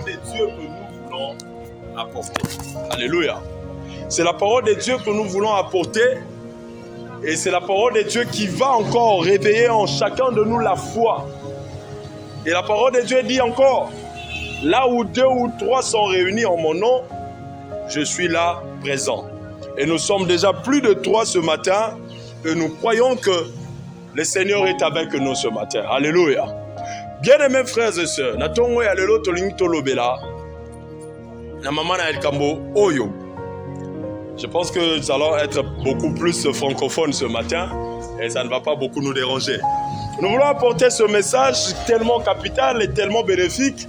de Dieu que nous voulons apporter. Alléluia. C'est la parole de Dieu que nous voulons apporter. Et c'est la parole de Dieu qui va encore réveiller en chacun de nous la foi. Et la parole de Dieu dit encore, là où 2 ou 3 sont réunis en mon nom, je suis là présent. Et nous sommes déjà plus de 3 ce matin et nous croyons que le Seigneur est avec nous ce matin. Alléluia. Bien-aimés frères et sœurs, natongo ya lelo tolingi tolobela na mama na elkambo oyo. Je pense que nous allons être beaucoup plus francophones ce matin et ça ne va pas beaucoup nous déranger. Nous voulons apporter ce message tellement capital et tellement bénéfique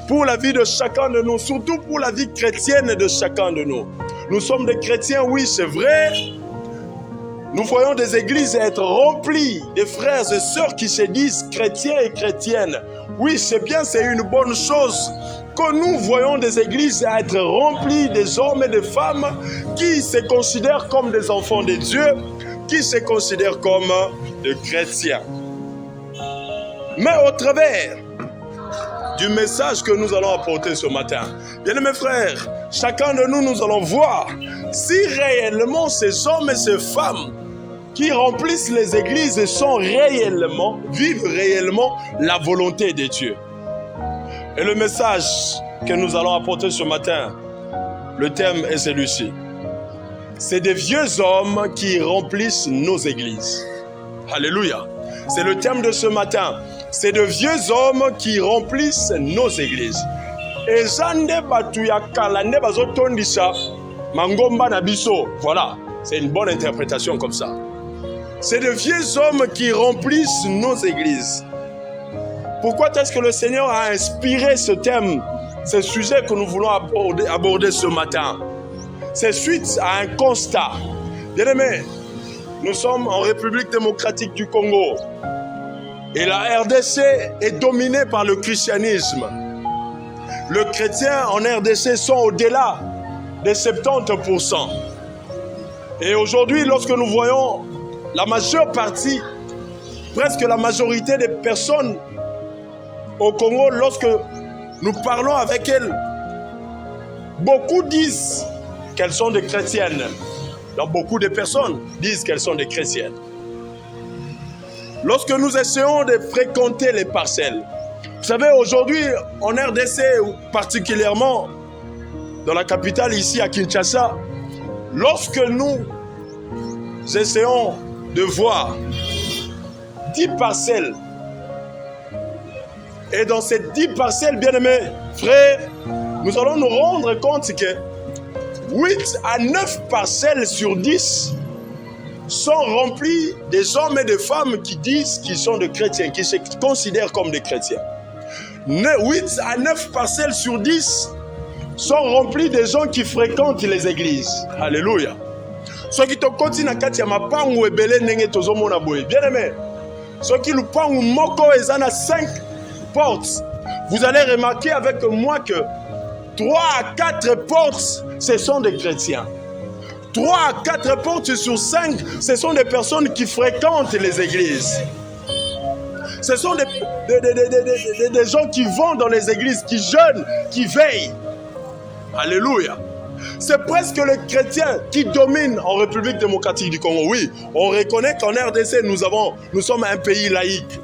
pour la vie de chacun de nous, surtout pour la vie chrétienne de chacun de nous. Nous sommes des chrétiens, oui, c'est vrai. Nous voyons des églises être remplies de frères et sœurs qui se disent chrétiens et chrétiennes. Oui, c'est bien, c'est une bonne chose que nous voyons des églises être remplies des hommes et des femmes qui se considèrent comme des enfants de Dieu, qui se considèrent comme des chrétiens. Mais au travers du message que nous allons apporter ce matin, bien-aimés frères, chacun de nous, nous allons voir si réellement ces hommes et ces femmes qui remplissent les églises vivent réellement la volonté de Dieu. Et le message que nous allons apporter ce matin, le thème est celui-ci. C'est des vieux hommes qui remplissent nos églises. Alléluia. C'est le thème de ce matin. C'est de vieux hommes qui remplissent nos églises. Et voilà, c'est une bonne interprétation comme ça. C'est de vieux hommes qui remplissent nos églises. Pourquoi est-ce que le Seigneur a inspiré ce thème, ce sujet que nous voulons aborder ce matin? C'est suite à un constat. Bien-aimés, nous sommes en République démocratique du Congo. Et la RDC est dominée par le christianisme. Les chrétiens en RDC sont au-delà de 70%. Et aujourd'hui, lorsque nous voyons la majeure partie, presque la majorité des personnes au Congo, lorsque nous parlons avec elles, beaucoup disent qu'elles sont des chrétiennes. Donc beaucoup de personnes disent qu'elles sont des chrétiennes. Lorsque nous essayons de fréquenter les parcelles, vous savez, aujourd'hui, en RDC, particulièrement dans la capitale ici à Kinshasa, lorsque nous essayons de voir 10 parcelles, et dans ces 10 parcelles, bien-aimés frères, nous allons nous rendre compte que 8 à 9 parcelles sur 10 sont remplies des hommes et des femmes qui disent qu'ils sont des chrétiens, qui se considèrent comme des chrétiens. 8 à 9 parcelles sur 10 sont remplies des gens qui fréquentent les églises. Alléluia. Ceux qui te continuent à katia mapangu ebele nenge tozomona boye. Bien aimé. Ceux qui nous pangu moko ezana 5 portes. Vous allez remarquer avec moi que 3 à 4 portes, ce sont des chrétiens. 3 à 4 portes sur 5, ce sont des personnes qui fréquentent les églises. Ce sont des gens qui vont dans les églises, qui jeûnent, qui veillent. Alléluia. C'est presque les chrétiens qui dominent en République démocratique du Congo. Oui, on reconnaît qu'en RDC, nous sommes un pays laïque.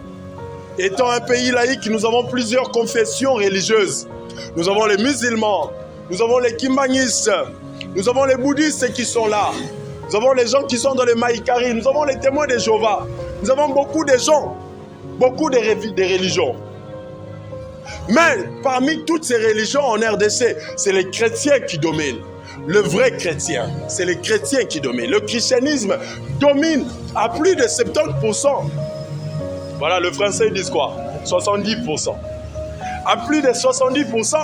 Étant un pays laïque, nous avons plusieurs confessions religieuses. Nous avons les musulmans, nous avons les kimbangistes, nous avons les bouddhistes qui sont là. Nous avons les gens qui sont dans les maïkaris, nous avons les témoins de Jéhovah. Nous avons beaucoup de gens, beaucoup de religions. Mais parmi toutes ces religions en RDC, c'est les chrétiens qui dominent. Le vrai chrétien, c'est les chrétiens qui dominent. Le christianisme domine à plus de 70%. Voilà, le français dit quoi? 70%. À plus de 70%,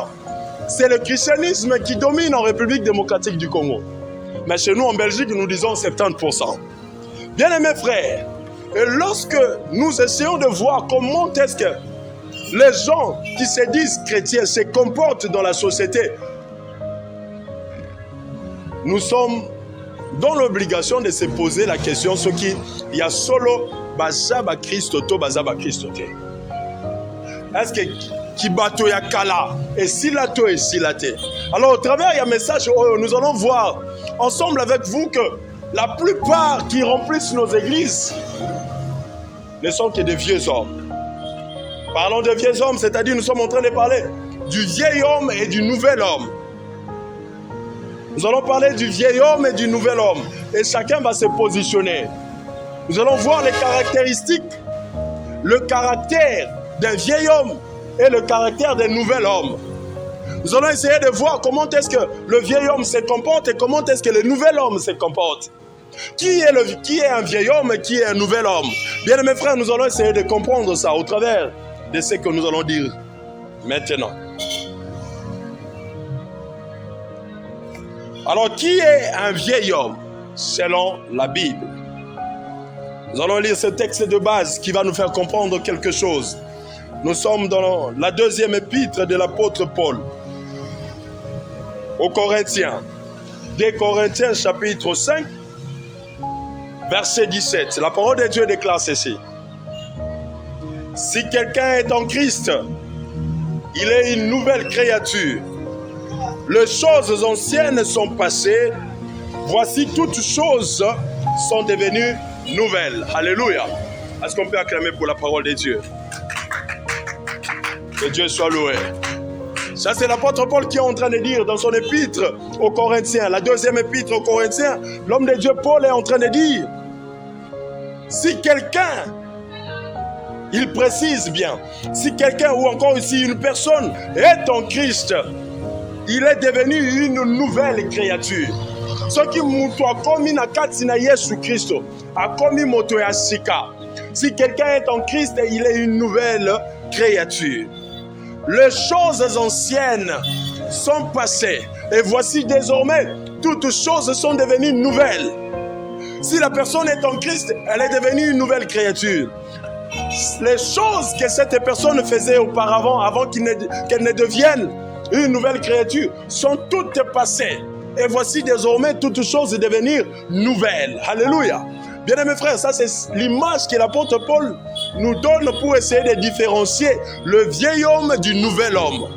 c'est le christianisme qui domine en République démocratique du Congo. Mais chez nous, en Belgique, nous disons 70%. Bien-aimés frères, et lorsque nous essayons de voir comment est-ce que les gens qui se disent chrétiens se comportent dans la société, nous sommes dans l'obligation de se poser la question ce qui y a solo bazaba Christo to bazaba Christo te. Est-ce que Kibato ya kala et silato et silate. Alors au travers il y a un message, nous allons voir ensemble avec vous que la plupart qui remplissent nos églises ne sont que des vieux hommes. Parlons de vieux hommes, c'est-à-dire nous sommes en train de parler du vieil homme et du nouvel homme. Nous allons parler du vieil homme et du nouvel homme. Et chacun va se positionner. Nous allons voir les caractéristiques, le caractère d'un vieil homme et le caractère d'un nouvel homme. Nous allons essayer de voir comment est-ce que le vieil homme se comporte et comment est-ce que le nouvel homme se comporte. Qui est un vieil homme et qui est un nouvel homme? Bien mes frères, nous allons essayer de comprendre ça au travers de ce que nous allons dire maintenant. Alors, qui est un vieil homme selon la Bible? Nous allons lire ce texte de base qui va nous faire comprendre quelque chose. Nous sommes dans la deuxième épître de l'apôtre Paul aux Corinthiens. 2 Corinthiens chapitre 5, verset 17. La parole de Dieu déclare ceci. Si quelqu'un est en Christ, il est une nouvelle créature. Les choses anciennes sont passées. Voici toutes choses sont devenues nouvelles. Alléluia. Est-ce qu'on peut acclamer pour la parole de Dieu? Que Dieu soit loué. Ça, c'est l'apôtre Paul qui est en train de dire dans son épître aux Corinthiens, la deuxième épître aux Corinthiens. L'homme de Dieu Paul est en train de dire, si quelqu'un, il précise bien, si quelqu'un ou encore ici une personne est en Christ, il est devenu une nouvelle créature. Ce qui mutu a commis na kati na Yesu Christo, a commis moto ya sika. Si quelqu'un est en Christ, il est une nouvelle créature. Les choses anciennes sont passées et voici désormais toutes choses sont devenues nouvelles. Si la personne est en Christ, elle est devenue une nouvelle créature. Les choses que cette personne faisait auparavant, avant qu'elle ne devienne une nouvelle créature, sont toutes passées. Et voici désormais toutes choses devenir nouvelles. Alléluia. Bien-aimés frères, ça c'est l'image que l'apôtre Paul nous donne pour essayer de différencier le vieil homme du nouvel homme.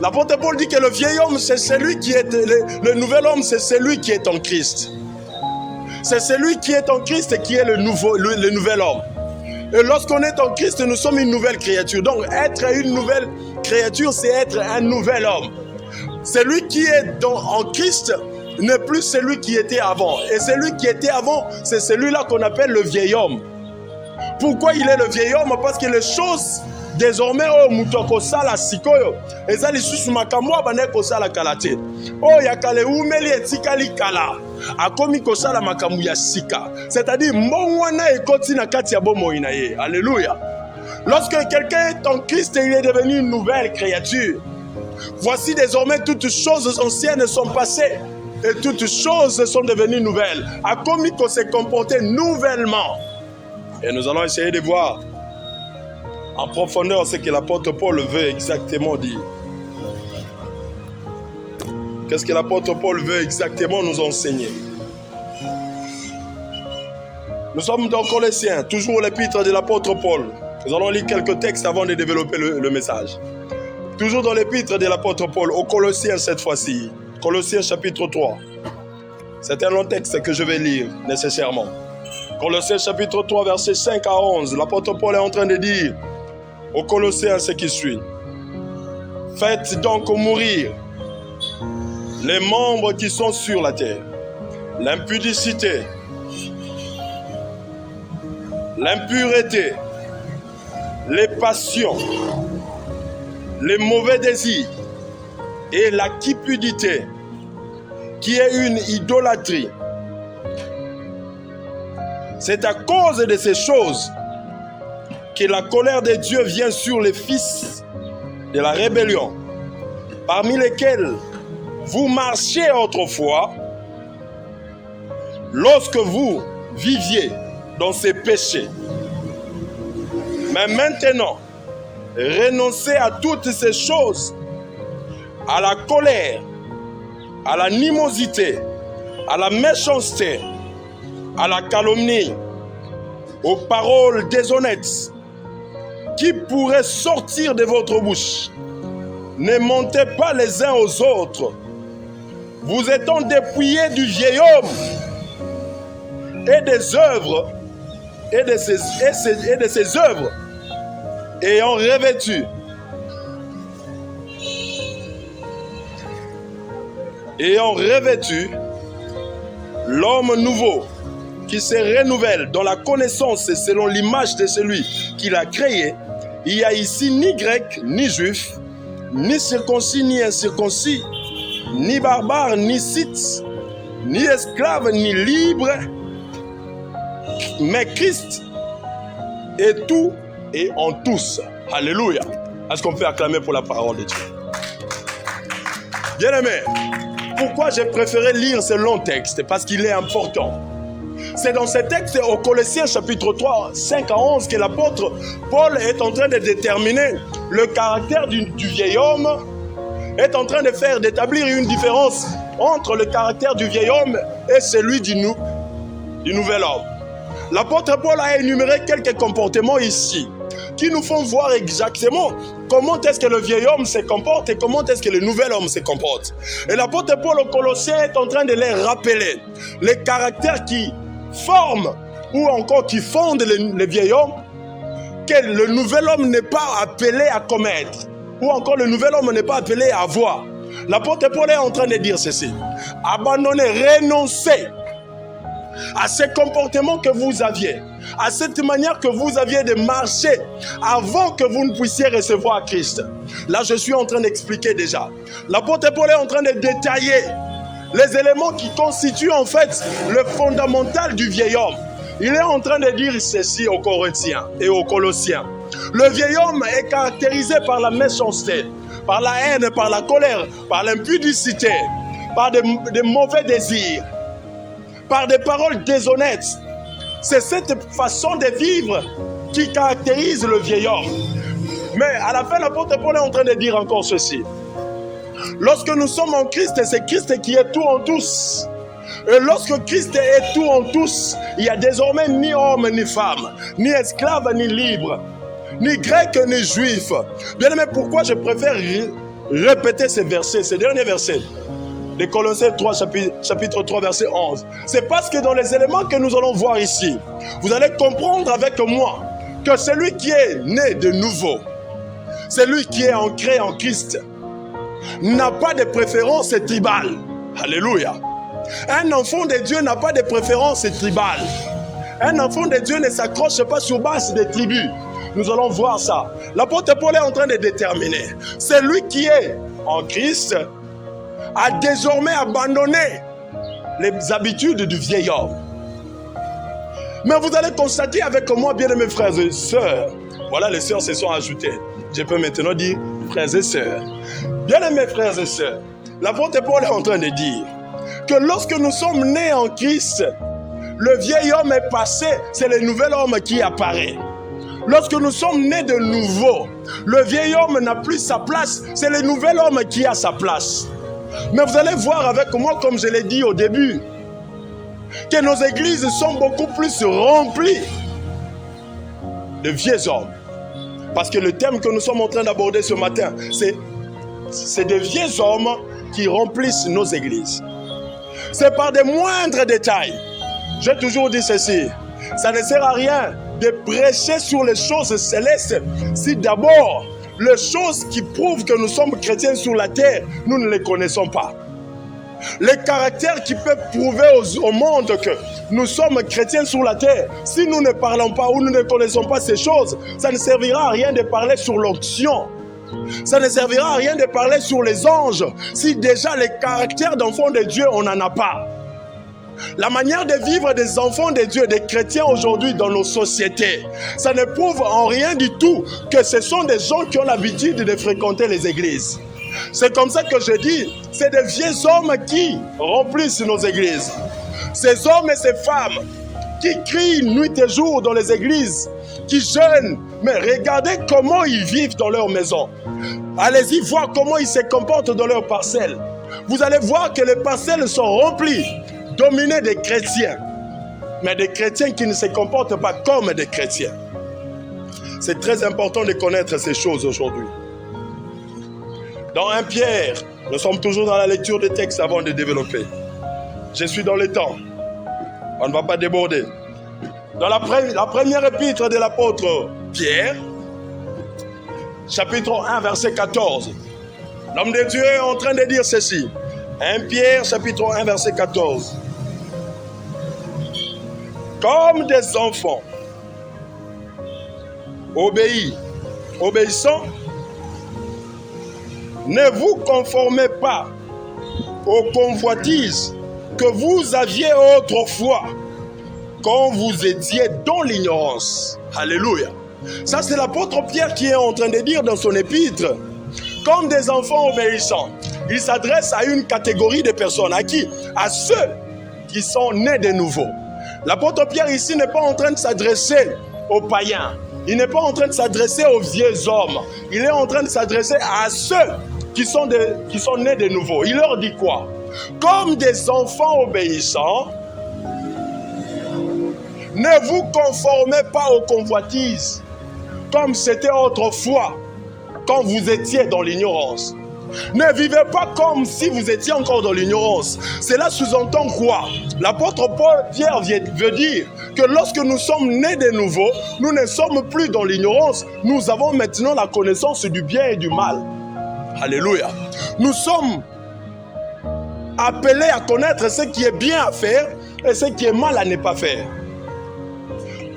L'apôtre Paul dit que le vieil homme c'est celui qui est, le nouvel homme c'est celui qui est en Christ. C'est celui qui est en Christ qui est le nouvel homme. Et lorsqu'on est en Christ, nous sommes une nouvelle créature. Donc être une nouvelle créature, c'est être un nouvel homme. Celui qui est en Christ n'est plus celui qui était avant. Et celui qui était avant, c'est celui-là qu'on appelle le vieil homme. Pourquoi il est le vieil homme? Parce que les choses, désormais, mutoko sala sikoyo, ezali susu makamwa bane ko sala kalate. Ya kale umeli etikali kala. Akomi ko sala makamu ya sika. C'est-à-dire mbongwana ekoti na kati ya bomo inaye. Alléluia. Lorsque quelqu'un est en Christ, il est devenu une nouvelle créature. Voici désormais toutes choses anciennes sont passées et toutes choses sont devenues nouvelles. A commis qu'on s'est comporté nouvellement. Et nous allons essayer de voir en profondeur ce que l'apôtre Paul veut exactement dire. Qu'est-ce que l'apôtre Paul veut exactement nous enseigner? Nous sommes dans Colossiens, toujours l'épître de l'apôtre Paul. Nous allons lire quelques textes avant de développer le message. Toujours dans l'épître de l'apôtre Paul, aux Colossiens cette fois-ci. Colossiens chapitre 3. C'est un long texte que je vais lire nécessairement. Colossiens chapitre 3, versets 5 à 11. L'apôtre Paul est en train de dire aux Colossiens ce qui suit. Faites donc mourir les membres qui sont sur la terre. L'impudicité, l'impureté, les passions, les mauvais désirs et la cupidité, qui est une idolâtrie. C'est à cause de ces choses que la colère de Dieu vient sur les fils de la rébellion, parmi lesquels vous marchiez autrefois lorsque vous viviez dans ces péchés. Mais maintenant, renoncez à toutes ces choses, à la colère, à l'animosité, à la méchanceté, à la calomnie, aux paroles déshonnêtes. qui pourrait sortir de votre bouche? Ne mentez pas les uns aux autres, vous étant dépouillés du vieil homme et des œuvres et de ses œuvres, ayant revêtu l'homme nouveau qui se renouvelle dans la connaissance et selon l'image de celui qui l'a créé. Il n'y a ici ni grec, ni juif, ni circoncis, ni incirconcis, ni barbare, ni scythe, ni esclave, ni libre, mais Christ est tout et en tous. Alléluia. Est-ce qu'on peut acclamer pour la parole de Dieu? Bien-aimés, pourquoi j'ai préféré lire ce long texte? Parce qu'il est important. C'est dans ce texte au Colossiens chapitre 3, 5 à 11 que l'apôtre Paul est en train de déterminer le caractère du vieil homme, est en train d'établir une différence entre le caractère du vieil homme et celui du nouvel homme. L'apôtre Paul a énuméré quelques comportements ici qui nous font voir exactement comment est-ce que le vieil homme se comporte et comment est-ce que le nouvel homme se comporte. Et l'apôtre Paul au Colossiens est en train de les rappeler, les caractères qui forment ou encore qui fondent le vieil homme, que le nouvel homme n'est pas appelé à commettre, ou encore le nouvel homme n'est pas appelé à avoir. L'apôtre Paul est en train de dire ceci: abandonnez, renoncez à ces comportements que vous aviez, à cette manière que vous aviez de marcher avant que vous ne puissiez recevoir Christ. Là, je suis en train d'expliquer déjà. L'apôtre Paul est en train de détailler les éléments qui constituent en fait le fondamental du vieil homme. Il est en train de dire ceci aux Corinthiens et aux Colossiens. Le vieil homme est caractérisé par la méchanceté, par la haine, par la colère, par l'impudicité, par des mauvais désirs, par des paroles déshonnêtes. C'est cette façon de vivre qui caractérise le vieil homme. Mais à la fin, l'apôtre Paul est en train de dire encore ceci. Lorsque nous sommes en Christ, c'est Christ qui est tout en tous. Et lorsque Christ est tout en tous, il n'y a désormais ni homme ni femme, ni esclave ni libre, ni grec ni juif. Bien aimé, pourquoi je préfère répéter ces versets, ces derniers versets de Colossiens 3, chapitre 3, verset 11. C'est parce que dans les éléments que nous allons voir ici, vous allez comprendre avec moi que celui qui est né de nouveau, celui qui est ancré en Christ, n'a pas de préférence tribale. Alléluia. Un enfant de Dieu n'a pas de préférence tribale. Un enfant de Dieu ne s'accroche pas sur base des tribus. Nous allons voir ça. L'apôtre Paul est en train de déterminer. Celui qui est en Christ a désormais abandonné les habitudes du vieil homme. Mais vous allez constater avec moi, bien-aimés frères et sœurs, voilà, les sœurs se sont ajoutées. Je peux maintenant dire frères et sœurs. Bien-aimés frères et sœurs, l'apôtre Paul est en train de dire que lorsque nous sommes nés en Christ, le vieil homme est passé, c'est le nouvel homme qui apparaît. Lorsque nous sommes nés de nouveau, le vieil homme n'a plus sa place, c'est le nouvel homme qui a sa place. Mais vous allez voir avec moi, comme je l'ai dit au début, que nos églises sont beaucoup plus remplies de vieux hommes. Parce que le thème que nous sommes en train d'aborder ce matin, c'est des vieux hommes qui remplissent nos églises. C'est par des moindres détails. J'ai toujours dit ceci, ça ne sert à rien de prêcher sur les choses célestes si d'abord les choses qui prouvent que nous sommes chrétiens sur la terre, nous ne les connaissons pas. Les caractères qui peuvent prouver au monde que nous sommes chrétiens sur la terre, si nous ne parlons pas ou nous ne connaissons pas ces choses, ça ne servira à rien de parler sur l'onction. Ça ne servira à rien de parler sur les anges si déjà les caractères d'enfants de Dieu, on n'en a pas. La manière de vivre des enfants de Dieu, des chrétiens aujourd'hui dans nos sociétés, ça ne prouve en rien du tout que ce sont des gens qui ont l'habitude de fréquenter les églises. C'est comme ça que je dis, c'est des vieux hommes qui remplissent nos églises. Ces hommes et ces femmes qui crient nuit et jour dans les églises, qui jeûnent, mais regardez comment ils vivent dans leur maison. Allez-y voir comment ils se comportent dans leurs parcelles. Vous allez voir que les parcelles sont remplies, dominées des chrétiens, mais des chrétiens qui ne se comportent pas comme des chrétiens. C'est très important de connaître ces choses aujourd'hui. Dans 1 Pierre, nous sommes toujours dans la lecture des textes avant de développer. Je suis dans le temps. On ne va pas déborder. Dans la première épître de l'apôtre Pierre, chapitre 1, verset 14, l'homme de Dieu est en train de dire ceci. 1 Pierre, chapitre 1, verset 14. Comme des enfants, obéissants, ne vous conformez pas aux convoitises que vous aviez autrefois, quand vous étiez dans l'ignorance. Alléluia. Ça, c'est l'apôtre Pierre qui est en train de dire dans son épître. Comme des enfants obéissants. Il s'adresse à une catégorie de personnes. À qui? À ceux qui sont nés de nouveau. L'apôtre Pierre ici n'est pas en train de s'adresser aux païens. Il n'est pas en train de s'adresser aux vieux hommes. Il est en train de s'adresser à ceux qui sont nés de nouveau. Il leur dit quoi? Comme des enfants obéissants, ne vous conformez pas aux convoitises, comme c'était autrefois, quand vous étiez dans l'ignorance. Ne vivez pas comme si vous étiez encore dans l'ignorance. Cela sous-entend quoi? L'apôtre Pierre veut dire que lorsque nous sommes nés de nouveau, nous ne sommes plus dans l'ignorance. Nous avons maintenant la connaissance du bien et du mal. Alléluia. Nous sommes appelés à connaître ce qui est bien à faire et ce qui est mal à ne pas faire.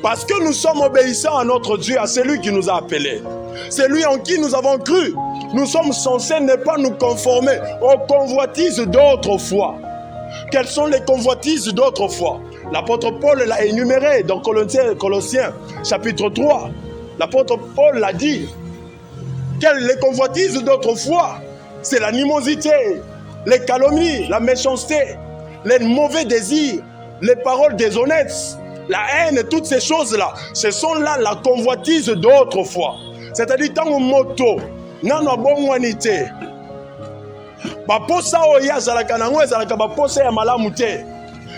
Parce que nous sommes obéissants à notre Dieu, à celui qui nous a appelés. Celui en qui nous avons cru. Nous sommes censés ne pas nous conformer aux convoitises d'autrefois. Quelles sont les convoitises d'autrefois? L'apôtre Paul l'a énuméré dans Colossiens chapitre 3. L'apôtre Paul l'a dit. Les convoitises d'autrefois, c'est l'animosité, les calomnies, la méchanceté, les mauvais désirs, les paroles déshonnêtes, la haine, toutes ces choses-là, ce sont là la convoitise d'autrefois. C'est-à-dire, tant que moto, non, bon humanité. Baposa oya zalaka nango ezalaka baposa ya malamu te.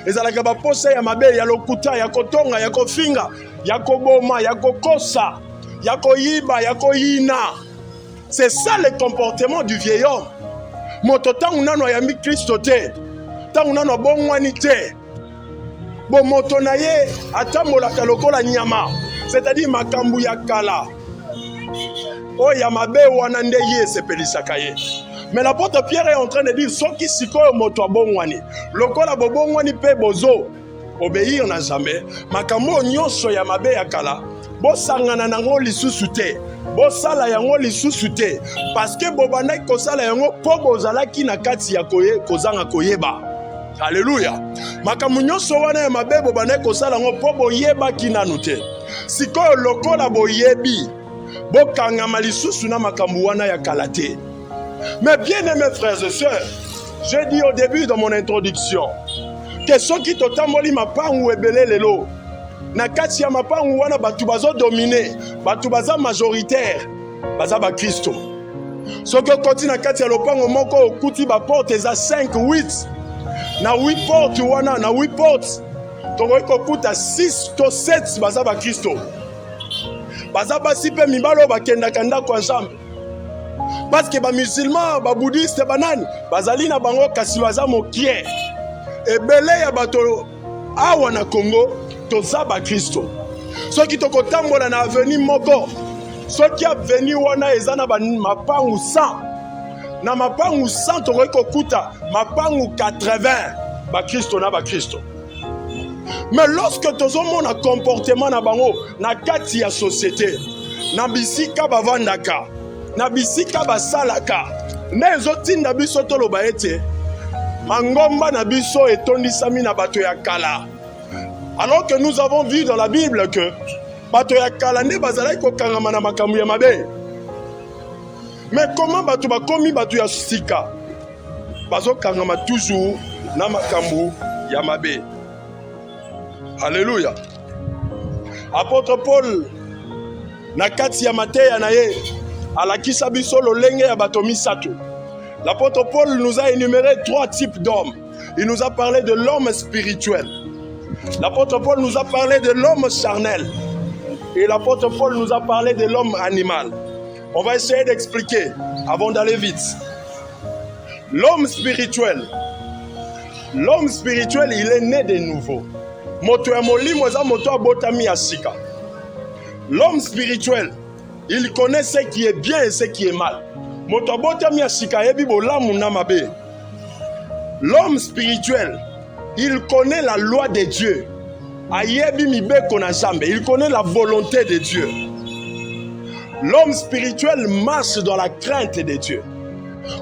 Ezalaka baposa ya mabe, ya lokuta, ya kotonga, ya kofinga, ya koboma, ya kokosa, ya koyiba, ya koyina. C'est ça le comportement du vieil homme. Moto tangu nano ya mi Kristo te. Tangu nano bon humanité. Bon moto na ye atambolaka lokola nyama. C'est-à-dire makambu ya kala. Oh yamabe wana nde ye sepelisaka ye. Mais l'apôtre Pierre est en train de dire soki sikoyo moto abongwani. Lokola bobongwani pe bozo obéir na jamais. Makambo nyonso ya mabe ya kala. Bosangana nango lisusu te. Bosala yango lisusu te. Parce que bobandaki kosala yango po bozalaki na kati ya kozanga koyeba. Alléluia. Makambo nyonso wana ya mabe bobandaki kosala yango po boyebaki nanu te. Sikoyo lokola boyebi. Bokangama lisusu na makambo wana ya kala te. Mais bien aimés frères et sœurs, j'ai dit au début de mon introduction que ceux qui totamboli mapangu ebele lelo na kati ya mapangu wana batu bazo dominer, batu baza majoritaire, baza ba Kristo. Soki okoti na kati ya lopango moko okuti ba porte eza 5 8 na 8 porte wana na 8 porte tokoki kokuta 6 to 7 baza ba Kristo. Baza basi pe mibalo bakendaka ndako ya Nzambe. Parce que les musulmans, les bouddhistes, les banani, bazali na bango kasi baza mokie. Ebele ya bato awa na Congo, toza ba Kristo. Soki tokotambola na avenue moko, soki avenue wana eza na mapangu 100. Na mapangu 100 tokoki kokuta mapangu 80 ba Kristo na ba Kristo. Mais lorsque tozomona comportement na bango na kati ya société, na bisika bavandaka, na bisika basalaka, nezotinda biso toloba ete mangomba na biso etondisami na bato ya kala. Alors que nous avons vu dans la Bible que bato ya kala nde bazalaki kokangama na makambo ya mabe. Mais comment bato bakomi bato ya sika? Bazokangama toujours na makambo ya mabe. Alléluia. Apôtre Paul na kati ya mateya na ye alakisa biso lolenge ya bato misato. L'apôtre Paul nous a énuméré 3 types d'hommes. Il nous a parlé de l'homme spirituel. L'apôtre Paul nous a parlé de l'homme charnel. Et l'apôtre Paul nous a parlé de l'homme animal. On va essayer d'expliquer avant d'aller vite. L'homme spirituel, il est né de nouveau. L'homme spirituel, il connaît ce qui est bien et ce qui est mal. L'homme spirituel, il connaît la loi de Dieu. Il connaît la volonté de Dieu. L'homme spirituel marche dans la crainte de Dieu.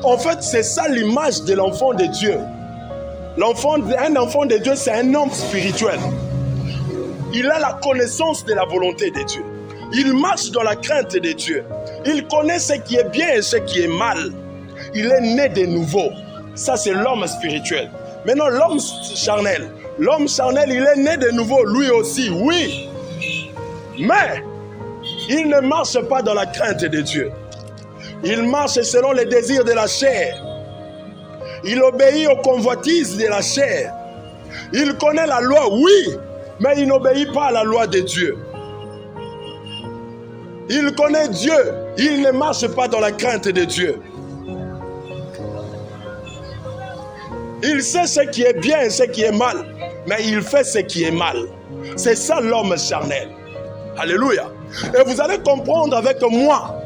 En fait, c'est ça l'image de l'enfant de Dieu. Un enfant de Dieu, c'est un homme spirituel. Il a la connaissance de la volonté de Dieu. Il marche dans la crainte de Dieu. Il connaît ce qui est bien et ce qui est mal. Il est né de nouveau. Ça, c'est l'homme spirituel. Maintenant, l'homme charnel, il est né de nouveau, lui aussi, oui. Mais, il ne marche pas dans la crainte de Dieu. Il marche selon les désirs de la chair. Il obéit aux convoitises de la chair. Il connaît la loi, oui, mais il n'obéit pas à la loi de Dieu. Il connaît Dieu, il ne marche pas dans la crainte de Dieu. Il sait ce qui est bien et ce qui est mal, mais il fait ce qui est mal. C'est ça l'homme charnel. Alléluia. Et vous allez comprendre avec moi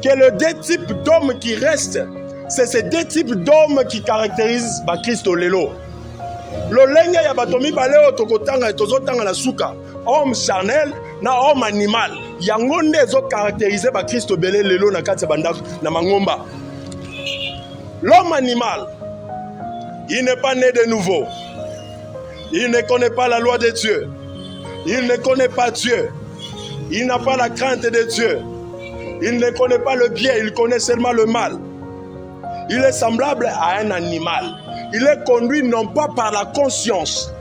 que les deux types d'hommes qui restent, c'est ces deux types d'hommes qui caractérisent Christ Lelo. L'olenge ya batomi baleo tokotanga tozotanga la suka. Homme charnel na homme animal. Yango nde zo caractériser Christ belé lelo na kati banda na mangomba. L'homme animal, il n'est pas né de nouveau. Il ne connaît pas la loi de Dieu. Il ne connaît pas Dieu. Il n'a pas la crainte de Dieu. Il ne connaît pas le bien, il connaît seulement le mal. Il est semblable à un animal. Il est conduit non pas par la conscience.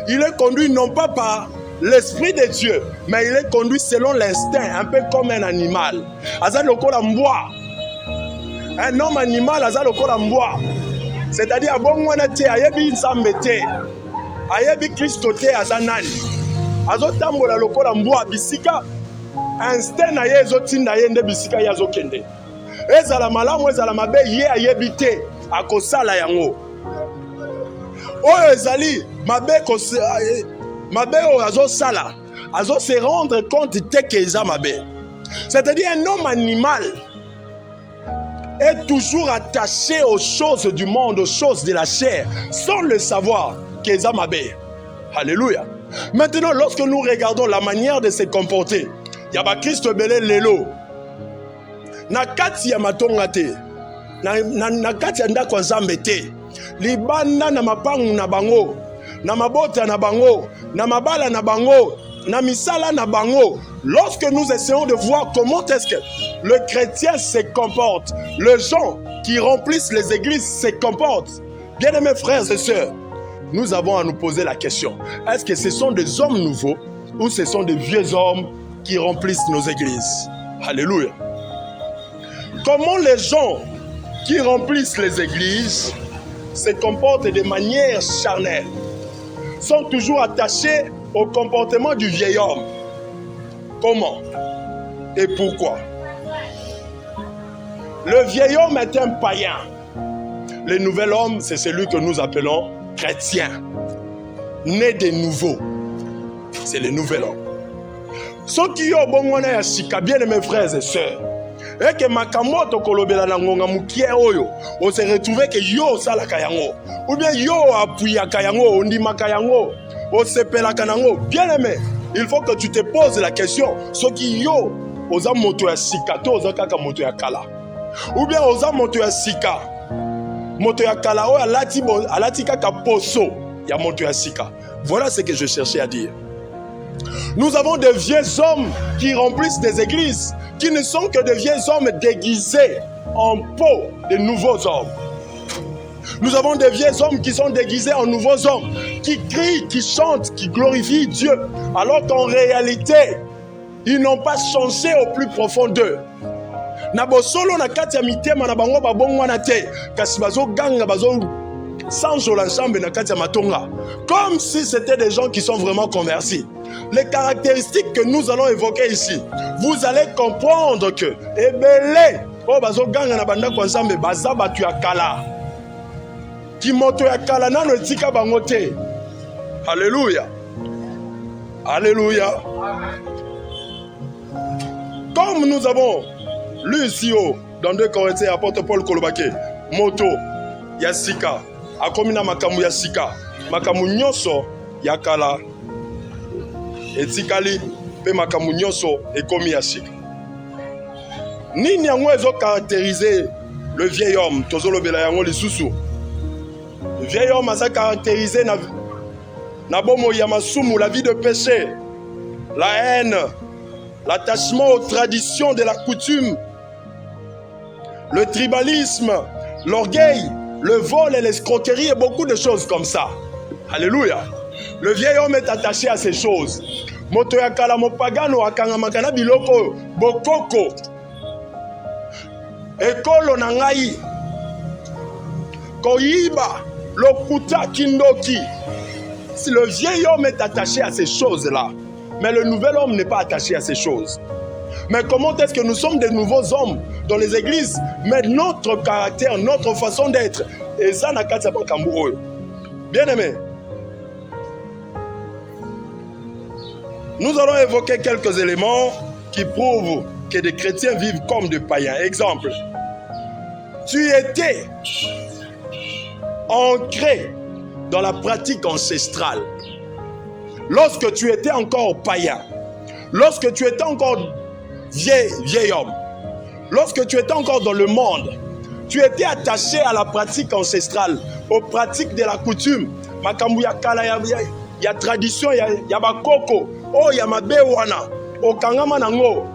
Il est conduit non pas par l'esprit de Dieu, mais il est conduit selon l'instinct, un peu comme un animal. Aza lokola mbwa. Un homme animal, aza lokola mbwa. C'est-à-dire, abongwana te, ayebi nzambe te, ayebi Kristo te, aza nani. Azo tambola lokola mbwa bisika. Instinct na ye ezotinda ye nde bisika ye azokende. Ezala malamu ezala mabe ye ayebi te akosala yango. Oyo ezali mabe oyo azosala azo se rendre compte te ke eza mabe. C'est-à-dire un homme animal est toujours attaché aux choses du monde, aux choses de la chair, sans le savoir qu'elles ont mabe. Alléluia. Maintenant, lorsque nous regardons la manière de se comporter, il y a Christ belé lelo. Na kati ya matonga te. Na kati ya ndako nzambe te. Libanda na mapangu na bango. Na mabota na bango. Na mabala na bango. Na misala na bango. Lorsque nous essayons de voir comment est-ce que le chrétien se comporte, les gens qui remplissent les églises se comportent, bien-aimés frères et sœurs, nous avons à nous poser la question. Est-ce que ce sont des hommes nouveaux ou ce sont des vieux hommes qui remplissent nos églises? Alléluia. Comment les gens qui remplissent les églises se comportent de manière charnelle, sont toujours attachés au comportement du vieil homme? Comment et pourquoi? Le vieil homme est un païen. Le nouvel homme, c'est celui que nous appelons chrétien. Né de nouveau. C'est le nouvel homme. Ceux qui ont bon ya sika, bien mes frères et sœurs, et que makamoto kolobela na ngonga mukie oyo, on se retrouve que yo sala kayango, ou bien yo apuya kayango, on dit makayango, on se pela kanango. Bien aimé, il faut que tu te poses la question, ceux qui yo oza moto ya sika, to oza kaka moto ya kala, ou bien oza moto ya sika, moto ya kala oyo alati kaka poso ya moto ya sika. Voilà ce que je cherchais à dire. Nous avons de vieux hommes qui remplissent des églises, qui ne sont que de vieux hommes déguisés en peau de nouveaux hommes. Nous avons des vieux hommes qui sont déguisés en nouveaux hommes, qui crient, qui chantent, qui glorifient Dieu, alors qu'en réalité, ils n'ont pas changé au plus profond d'eux. Nabosolo na kati ya mitema na bango babongwana te, kasi bazo ganga sans jolansambe na kati ya matonga, comme si c'était des gens qui sont vraiment convertis. Les caractéristiques que nous allons évoquer ici, vous allez comprendre que ebele o bazoganga na banda kwa nzambe baza batu ya kala. Ki moto ya kala nano etika bango te. Alléluia. Alléluia. Comme nous avons lu ici dans 2 Corinthiens, apôtre Paul Kolobake, moto ya sika akomi na makamu ya sika, makamu nyonso ya kala etikali pe makamu nyonso ekomi ya sika. Nini yango ezo caractériser le vieil homme? Tozolobela yango lisusu. Le vieil homme a caractérisé na bomo ya masumu, la vie de péché, la haine, l'attachement aux traditions de la coutume, le tribalisme, l'orgueil, le vol et l'escroquerie et beaucoup de choses comme ça. Alléluia. Le vieil homme est attaché à ces choses. Moto ya kala mopagano akangamakana biloko bokoko. Ekolo na ngai. Koyiba lokuta kindoki. Si le vieil homme est attaché à ces choses-là, mais le nouvel homme n'est pas attaché à ces choses. Mais comment est-ce que nous sommes des nouveaux hommes dans les églises? Mais notre caractère, notre façon d'être, et ça n'a qu'à s'appeler Kambourou. Bien aimé, nous allons évoquer quelques éléments qui prouvent que des chrétiens vivent comme des païens. Exemple, tu étais ancré dans la pratique ancestrale. Lorsque tu étais encore païen, lorsque tu étais encore vieil homme, lorsque tu étais encore dans le monde, tu étais attaché à la pratique ancestrale, aux pratiques de la coutume. Makambu ya kala ya tradition ya bakoko, oh ya mabe wana, okangama nango,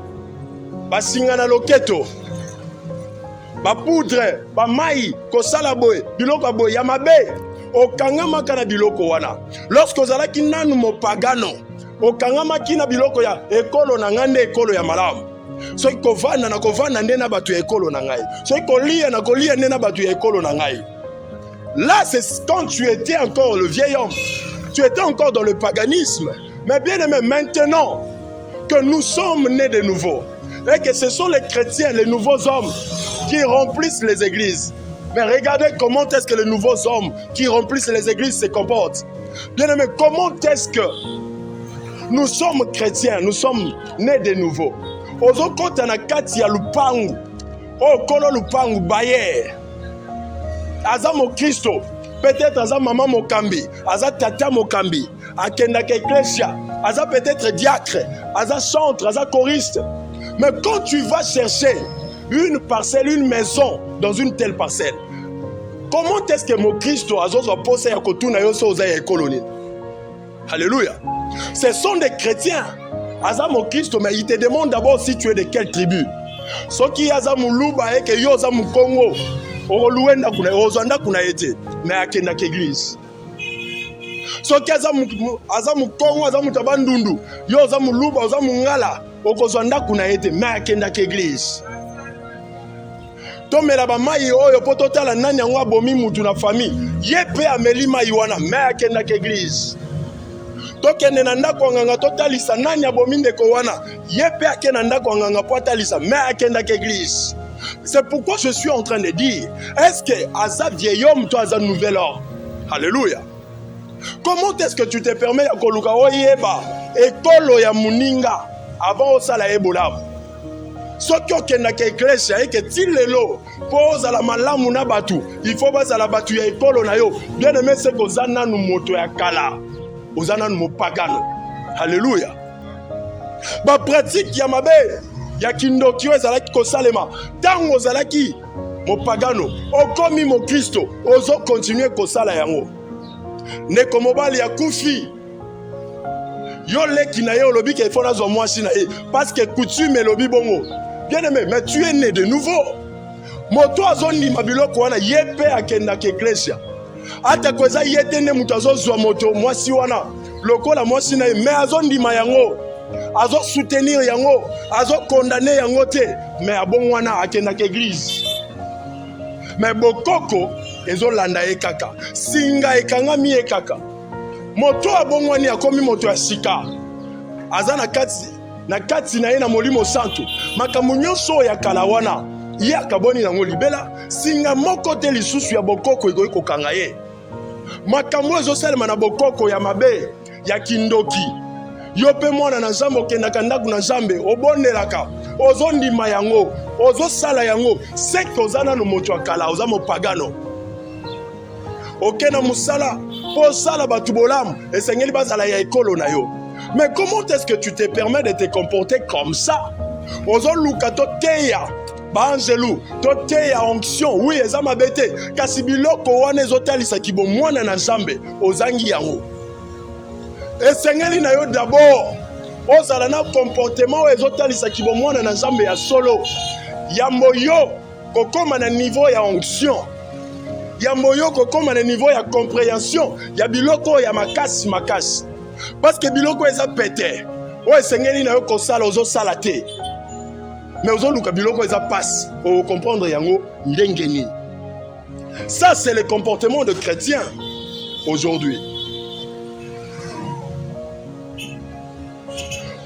basinga na loketo, ba poudre, ba mai, kosala boy, biloko boy ya mabe, okangama kana biloko wana. Lorsque ozalaki nanu mopagano, okangama kina biloko ya ekolo na ngande ekolo ya malamu. Soki kovana na kovana ndena batu ya ekolo na ngai. Soki kolia na kolia ndena batu ya ekolo na ngai. Là, c'est quand tu étais encore le vieil homme. Tu étais encore dans le paganisme. Mais bien aimé, maintenant que nous sommes nés de nouveau, et que ce sont les chrétiens, les nouveaux hommes qui remplissent les églises. Mais regardez comment est-ce que les nouveaux hommes qui remplissent les églises se comportent. Bien aimé, comment est-ce que nous sommes chrétiens, nous sommes nés de nouveau. Ozokota na kati ya lupangu, kolo lupangu baye. Aza mo Kristo, peut-être aza maman mokambi, aza tata mokambi, akenda ke eklesia, aza peut-être diacre, aza chantre, aza choriste. Mais quand tu vas chercher une parcelle, une maison dans une telle parcelle, comment est-ce que mon Kristo azozo pose ya kotuna yoso oza ya ekoloni? Alléluia. Ce sont des chrétiens. Azamo Christ, mais il te demande d'abord si tu es de quelle tribu. Ce qui azamo luba et que yo azamo Congo, oluenda kuna ozanda kuna ete, mais akenda église. Ce qui azamo Congo, azamo tabandundu, yo azamo luba, azamo ngala, okozanda kuna ete, mais akenda église. Tomela ba mai oyo pototala nani yango abomi mutu na famille, yepe ameli mai wana, mais akenda église. Tokende na ndako nganga totalisa nani abomi ndeko wana yepe akenda ndako nganga po atalisa mais akenda ke église. C'est pourquoi je suis en train de dire, est-ce que Asa vieil homme toi Asa nouvel homme? Alléluia. Comment est-ce que tu te permets ya koluka oyeba ekolo ya muninga avant osala ebola? Soki okenda ke église et que tilelo pose la malamu na batu, il faut baza la batu ya ekolo na yo. Bien aimé, c'est que zana nu moto ya kala. Ozana mo pagano. Alléluia. Ba pratique ya mabe ya kindoki ezalaki kosalema tango ozalaki mo pagano okomi mo Kristo ozo continuer kosala yango. Ndeko mobali ya kufi yo leki na yo lobi ke fona zo mwasi na ye parce que coutume lobi bongo. Bien aimé, mais tu es né de nouveau. Moto azondi mabiloko wana yepe akenda ke eklesia. Ata kweza yete ne mutazo zwa moto mwasi wana lokola mwasi na me azondima yango azo soutenir yango azo condamner yango te mais abon wana akenda ke église. Mais bokoko ezolanda ye kaka, singa ekangami ye kaka. Moto abongwani akomi moto ya sika, aza na kati na ye na molimo santo, makambo nyonso ya kala wana ye akaboni nango libela, singa moko te lisusu ya bokoko ekoki kokanga ye. Makambo ezosalema na bokoko ya mabe ya kindoki, yo pe mwana na Nzambe okendaka ndako na Nzambe obondelaka, ozondima yango, ozosala yango, seke oza nano moto ya kala, oza mopagano. Okena musala po sala batu bolamu esengeli bazala ya ekolo na yo. Mais comment est-ce que tu te permets de te comporter comme ça? Ozoluka to teya banjelu, to teya onction, oui eza mabete, kasi biloko wana ezotalisa ki bo mwana na Nzambe ozangi yango. Esengeli na yo d'abord ozala na comportement ezotalisa ki bo mwana na Nzambe ya solo. Yambo yo kokoma na niveau ya onction. Yambo yo kokoma na niveau ya compréhension ya biloko ya makasi. Parce que biloko eza pete. O esengeli na yo kosala ozosala te. Mais ozoluka biloko eza passe. O comprendre yango ndengeni. Ça c'est le comportement de chrétien aujourd'hui.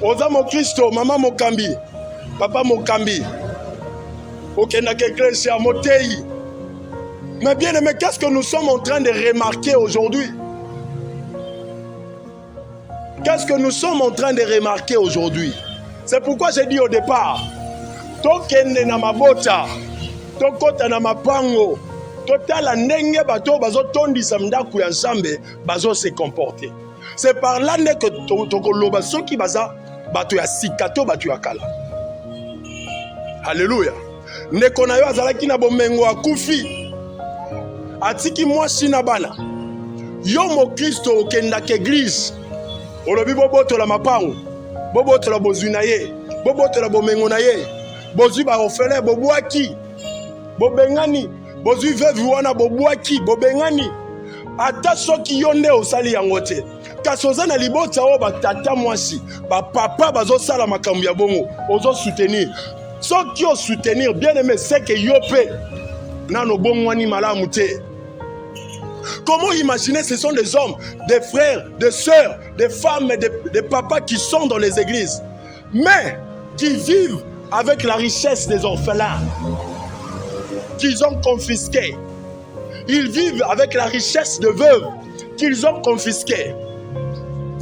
Oza mo Kristo, mama mokambi, papa mokambi. Okenda ke église motei. Mais bien aimé, qu'est-ce que nous sommes en train de remarquer aujourd'hui? Qu'est-ce que nous sommes en train de remarquer aujourd'hui? C'est pourquoi j'ai dit au départ, tokende na mabota, tokota na mapango, totala ndenge bato bazo tondisa ndako ya Nzambe bazo se comporter. C'est par là que tokoloba soki baza bato ya sikato bato ya kala. Alléluia. Ndeko na yo azalaki na bomengo akufi, atiki mwasi na bana. Yo mo Kristo okendaka église, olobi bobotola mapango, bobotola bozwi na ye, bobotola bomengo na ye, bozwi ba orphelin bobwaki, bobengani, bozwi veuve wana bobwaki, bobengani. Ata soki yo nde osali yango te, kasi oza na libota oyo batata mwasi bapapa bazosala makambo ya bongo ozosoutenir. Soki osoutenir bien aimé, c'est que yo pe nano bongwani malamu te. Comment imaginer ce sont des hommes, des frères, des sœurs, des femmes, des papas qui sont dans les églises, mais qui vivent avec la richesse des orphelins qu'ils ont confisqués. Ils vivent avec la richesse de veuves qu'ils ont confisquées.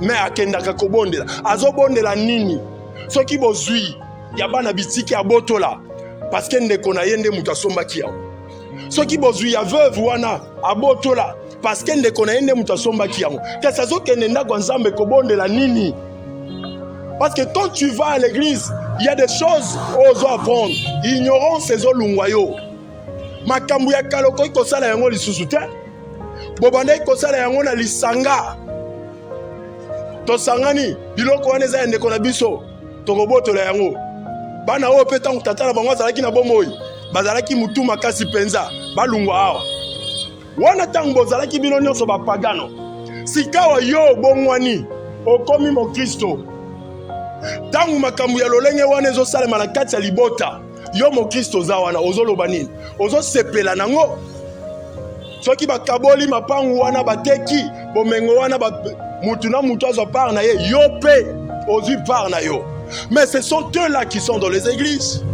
Mais akendaka kobondela, azobondela nini? Soki bozui yabana bitiki abotola parce que ndeko na yende mutu asombaki yawo. Soki bozui ya veuve wana abotola parce que ndeko na yende mutu asombaki yawo. Kasi azokende ndako Nzambe kobondela nini? Parce que quand tu vas à l'église, il y a des choses aux apprendre. Ignorance ezolungwa yo. Makambu ya kaloko ikosala yango lisusu te. Bobanda ikosala yango na lisanga. Tosangani biloko wana eza ndeko na biso tokobotola yango. Bana oyo pe tango tata na bango azalaki na bomoi, bazalaki mutu makasi penza balungwa awa. Wana tango bozalaki bino nyonso bapagano, sikawa yo bongwani okomi mo Kristo. Tango makambo ya lolenge wana ezosalema na kati ya libota, yo mo Kristo za wana ozoloba nini? Ozosepela nango. Soki bakaboli mapangu wana bateki bomengo wana mutu na mutu azwa part na ye, yo pe ozwi part na yo. Mais ce sont eux-là qui sont dans les églises.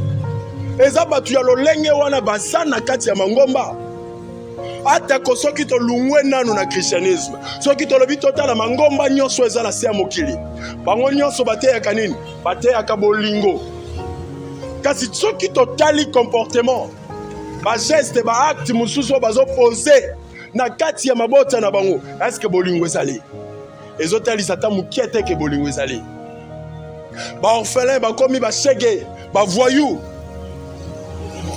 Eza batu ya lolenge wana basana kati ya mangomba. Ata ko soki to lungwe nanu na christianisme. Soki to lobi totala mangomba nyonso eza na se ya mokili. Bango nyonso bateyaka nini? Bateyaka bolingo. Kasi soki totali comportement, ba geste, ba acte mususu bazo poser na kati ya mabota na bango, est-ce que bolingo ezali? Ezotali sata mukiete ke bolingo ezali. Ba orphelin bakomi ba shege, ba voyou.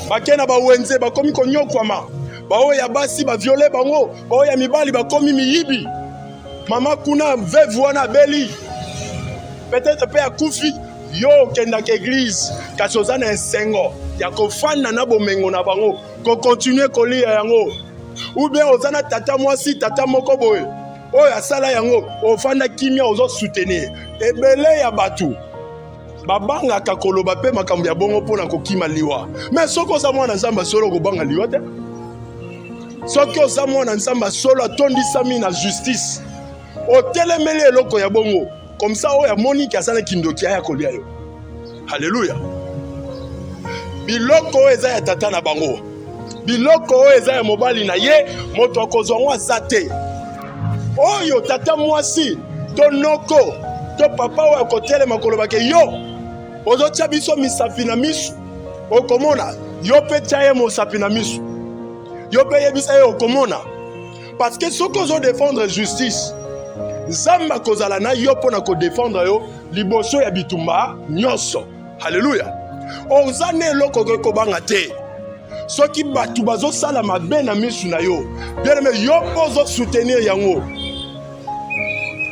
Bakena ba wenze bakomi konyokwama. Ba oya basi ba violer bango, ba oya mibali bakomi miyibi. Mama kuna veuve wana beli. Peut-être pe akufi yo kenda ke église, kasi ozana ensengo ya kofanda na bomengo na bango, ko continuer kolia yango. Ou bien ozana tata mwasi tata moko boye. Oyo asala yango ofanda kimia ozo soutenir. Ebele ya batu babanga kakoloba pe makambo ya bongo pona kokima liwa. Mais soko za mwana Nzambe solo kobanga liwa te. soki oza mwana nzambe solo atondisami na justice otelemeli eloko ya bongo comme ça oyo amoni ki asala kindoki aya kolia yo. Alléluia. Biloko oyo eza ya tata na bango, biloko oyo eza ya mobali na ye, moto akozwa ngo aza te. Oyo tata mwasi to noko to papa oyo akotelema kolobake yo ozotia biso misapi na misu okomona yo mpe tia ye mosapi na misu yo mpe yebisa ye okomona. Parce que soki ozodefendre justice nzambe akozala na yo mpo na kodefendre yo liboso ya bitumba nyonso. Alléluia. Oza na eloko okoki kobanga te soki bato bazosala mabe na misu na yo, bien aimé, yo mpe ozosoutenir yango,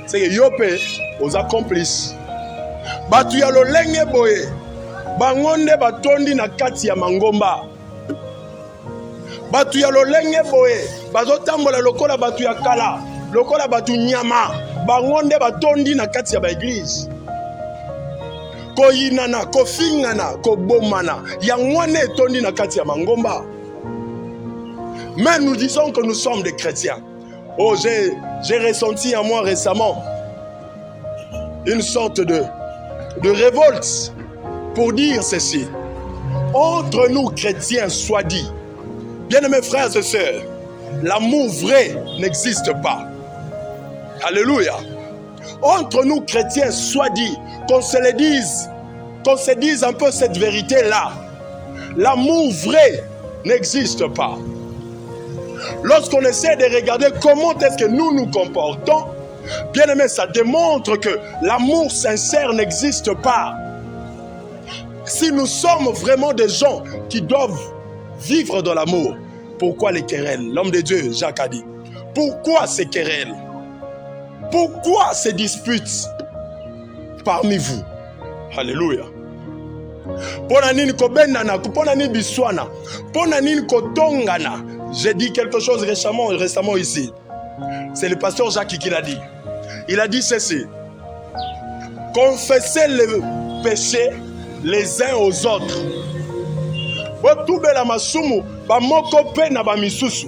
seke yo mpe oza complice. Bato ya lolenge boye bango nde batondi na kati ya mangomba. Bato ya lolenge boye bazotambola lokola bato ya kala, lokola bato nyama, bango nde batondi na kati ya baeglise. Koyinana, kofingana, kobomana, yango wana etondi na kati ya mangomba. Mais nous disons que nous sommes des chrétiens. Oh, j'ai ressenti en moi récemment une sorte de révolte pour dire ceci. Entre nous chrétiens, soit dit, bien-aimés frères et sœurs, l'amour vrai n'existe pas. Alléluia. Entre nous chrétiens, soit dit, qu'on se dise un peu cette vérité-là. L'amour vrai n'existe pas. Lorsqu'on essaie de regarder comment est-ce que nous nous comportons, bien aimé, ça démontre que l'amour sincère n'existe pas. Si nous sommes vraiment des gens qui doivent vivre dans l'amour, pourquoi les querelles? L'homme de Dieu, Jacques a dit. Pourquoi ces querelles? Pourquoi ces disputes parmi vous? Alléluia. Ponanini kobenana, ponanini biswana, ponanini kotongana. J'ai dit quelque chose récemment ici. C'est le pasteur Jacques qui l'a dit. Il a dit ceci. Confessez les péchés les uns aux autres. Botubela masumu ba moko pe na ba misusu.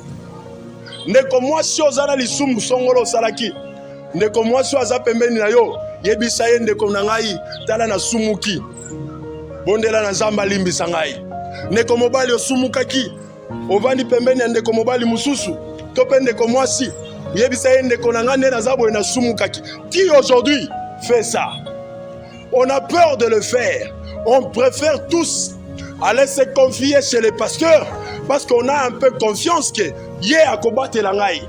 Ndeko mwasi ozala lisumu songolo salaki. Ndeko mwasi aza pembeni na yo, yebisa ye ndeko na ngai tala na sumuki. Bondela na zamba limbisa ngai. Ndeko mobali osumukaki. Ovandi pembeni ya ndeko mobali mususu. To pe ndeko mwasi. Yebisa ye ndeko na ngai na zabo na sumukaki. Qui aujourd'hui fait ça? On a peur de le faire. On préfère tous aller se confier chez les pasteurs parce qu'on a un peu confiance que ye akobate la ngai.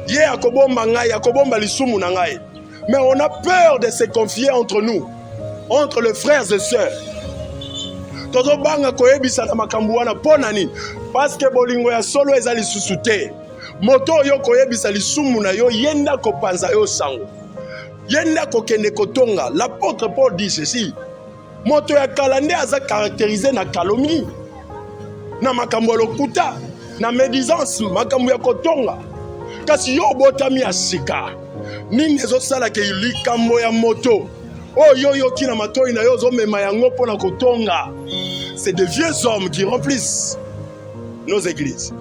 Ye akobomba ngai, akobomba lisumu na ngai. Mais on a peur de se confier entre nous, entre les frères et sœurs. Todo banga koyebisa na makambu wana pona nini? Parce que bolingo ya solo ezali lisusu te. Moto yo koyebisa lisumu na yo yenda kopanza yo sango. Yenda kokende kotonga. L'apôtre Paul dit ceci. Moto ya kalande aza caractérisé na calomnie, na makambo ya lokuta, na médisance, makambo ya kotonga. Kasi yo botami ya sika, nini ezosala ke likambo ya moto oyo yo kina matoi na yo zomema yango pona kotonga. C'est de vieux hommes qui remplissent nos églises.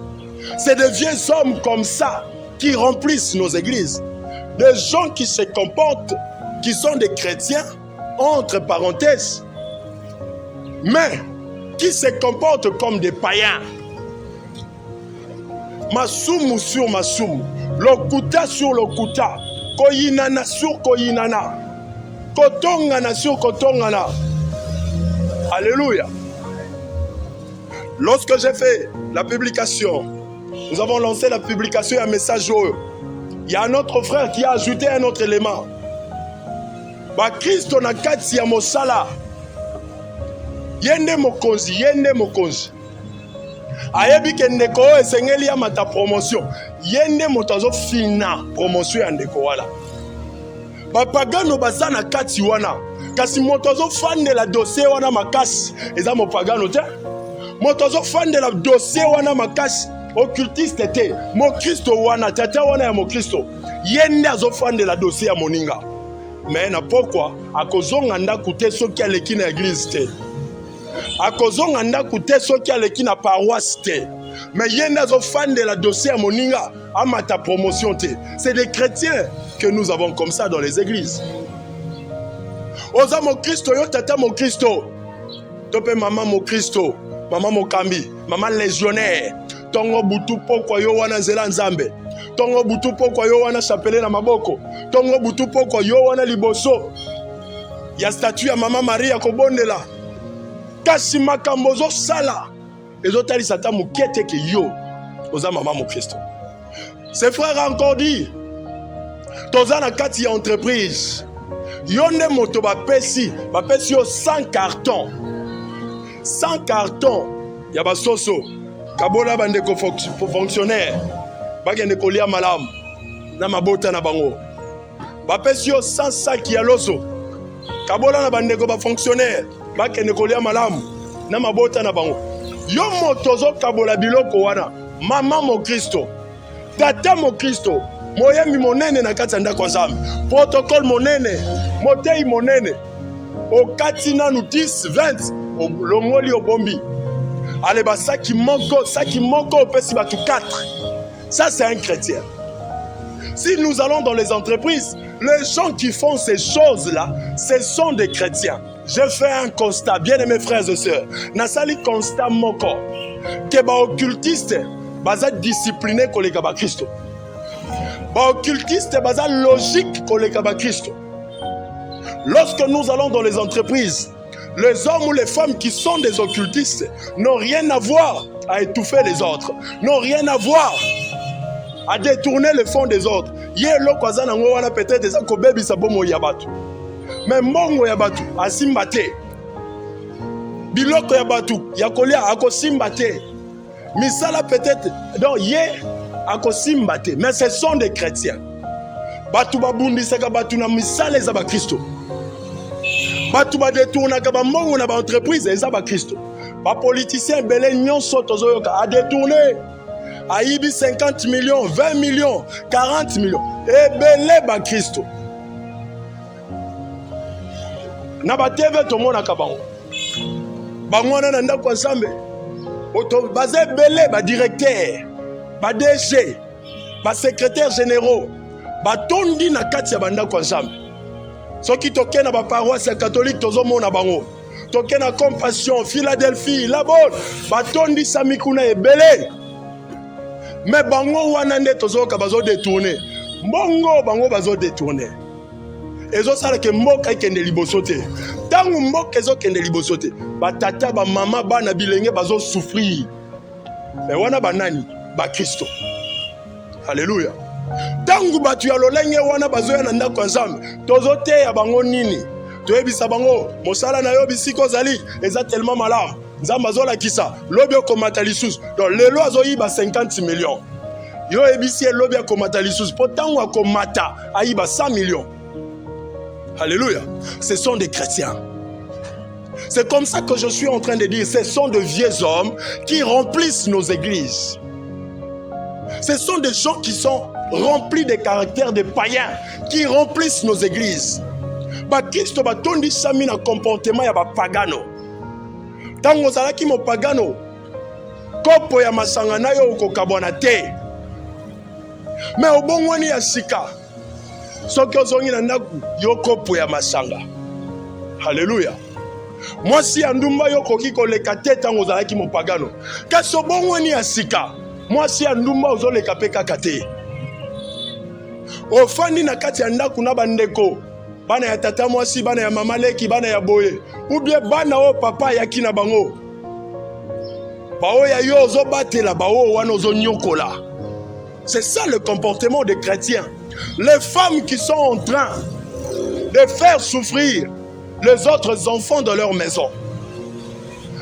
C'est de vieux hommes comme ça qui remplissent nos églises. Des gens qui se comportent, qui sont des chrétiens, entre parenthèses, mais qui se comportent comme des païens. Masumu sur masumu, lokuta sur lokuta, koyinana sur koyinana, kotongana sur kotongana. Alléluia. Lorsque j'ai fait la publication, nous avons lancé la publication et un message heureux. Il y a un autre frère qui a ajouté un autre élément. Ba Kristo na kati ya mosala. Yende mokonzi. Ayebi ke ndeko esengeli ya mata promotion. Yende motazo fina promotion ya ndeko wala. Ba pagano bazana kati wana. Kasi motazo fande la dossier wana makasi. Eza mo pagano te. Motazo fande la dossier wana makasi. Occultiste te. Mo Kristo wana tata wana ya mo Kristo. Yende azo fande la dossier ya moninga. Mais na pourquoi akozonga ndaku te soki aleki na église te. Akozonga ndaku te soki aleki na paroisse te. Mais il y a un fan de la dossier à Moninga, à ta promotion. C'est des chrétiens que nous avons comme ça dans les églises. Oza mon Christo, yo tata mon Christo. Tope maman mon Christo, maman mon Kambi, maman légionnaire. Tongo butu pokwa yo wana zela nzambe. Tongo butu pokwa yo wana chapele na maboko. Tongo butu pokwa yo wana liboso. Ya statue ya maman Maria kobondela. Kasi makambo zo sala. Ezotali sata mukete ke yo. Oza maman mon Christo. Ses frères ont encore dit. Toza na kati ya entreprise. Yonde moto bapesi yo 100 cartons. 100 cartons. Ya basoso. Kabola bandeko fonctionnaire. Bagende kolia malamu. Na mabota na bango. Bapesi yo 100 sacs ya loso. Kabola na bandeko ba fonctionnaire. Bagende kolia malamu. Na mabota na bango. Yo moto zo kabola biloko wana. Mama mo Kristo. Tata mo Kristo. Moyembi monene na kati ndako kwa Nzambe. Protocole monene. Motei monene. Okati nanu 10, 20. Longoli obombi. Allez, bah, ça qui manque, au petit bateau 4. Ça, c'est un chrétien. Si nous allons dans les entreprises, les gens qui font ces choses-là, ce sont des chrétiens. Je fais un constat, bien aimés frères et sœurs. Nasali constat moko. Que ba occultiste, baza discipliné koleka ba Christo. Ba occultiste, baza logique koleka ba Christo. Lorsque nous allons dans les entreprises, les hommes ou les femmes qui sont des occultistes n'ont rien à voir à étouffer les autres, n'ont rien à voir à détourner le fond des autres. Yelo kwaza nango wana peut-être eza ko bebi sa bomo ya batu. Mais mongo ya batu asimba te. Biloko ya batu ya kolia akosimba te. Misala peut-être donc ye akosimba te. Mais ce sont des chrétiens. Batu babundisaka batu na misala eza ba Kristo. Batu ba détournaka ba mongo na ba entreprise eza ba Kristo. Ba politicien belé nyonso tozoyoka a détourner. Aïbi 50 millions, 20 millions, 40 millions. Et belé ba Kristo. Na ba TV to mona ka bango. Bango na ndako ensemble. Oto bazé belé ba directeur, ba DG, ba secrétaire généraux, ba tondi na kati ya bandako ensemble. Soki toke na ba paroisse catholique tozo mona bango. Toke na Compassion, Philadelphie, la bonne, ba tondi samikuna ebele. Mais bango wana nde tozo ka bazo détourner. Mbongo bango bazo détourner. Ezo sala ke mboka ikende liboso te. Tangu mboka ezo kende liboso te. Ba tata ba mama bana bilenge bazo souffrir. Mais wana banani ba Kristo. Alléluia. Tangu batu ya lolenge wana bazo ya ndako Nzambe. Tozo te ya bango nini. Toyebisa bango mosala na yo bisiko zali eza tellement malamu. Nzambe azola kisa lobi okomata lisusu. Donc lelo azoyiba 50 millions. Yo ebisi lobi akomata lisusu. Potangu akomata ayiba 100 millions. Alléluia. Ce sont des chrétiens. C'est comme ça que je suis en train de dire. Ce sont de vieux hommes qui remplissent nos églises. Ce sont des gens qui sont remplis de caractères de païens, qui remplissent nos églises. Bakristo batondi sami na comportement ya ba pagano. Tango zalaki mo pagano, kopo ya masanga na yo ukokabwana te. Mais obongwani ya sika. Soki ozongi na ndaku yo kopo ya masanga. Alléluia. Mwasi ya ndumba yo koki koleka te tango zalaki mo pagano. Kasi obongwani ya sika. Mwasi ya ndumba ozoleka pe kaka te. Ofandi na kati ya ndaku na bandeko. Bana ya tata mwasi, bana ya mama leki, bana ya boye. Ou bien bana o papa yaki na bango. Bao ya yo ozo batela, bao wana ozo nyokola. C'est ça le comportement des chrétiens. Les femmes qui sont en train de faire souffrir les autres enfants de leur maison.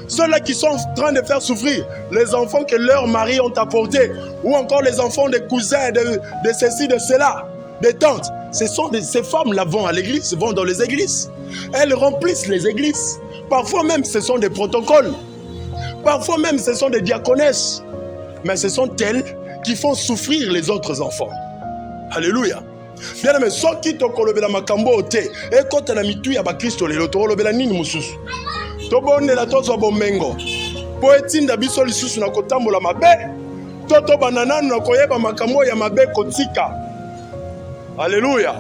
Ceux-là qui sont en train de faire souffrir les enfants que leurs maris ont apportés. Ou encore les enfants des cousins, de ceci, de cela, des tantes. Ces femmes-là vont à l'église, vont dans les églises. Elles remplissent les églises. Parfois même, ce sont des protocoles. Parfois même, ce sont des diaconesses. Mais ce sont elles qui font souffrir les autres enfants. Alléluia. Bien aimé, ceux qui te kolobela makambo ote, et quand na mitu ya ba Kristo lelo to kolobela nini mususu. To bonne la tozo bomengo. po etinda biso lisusu na kotambola mabe toto banananu na koyeba makambo ya mabe kotika. Alléluia.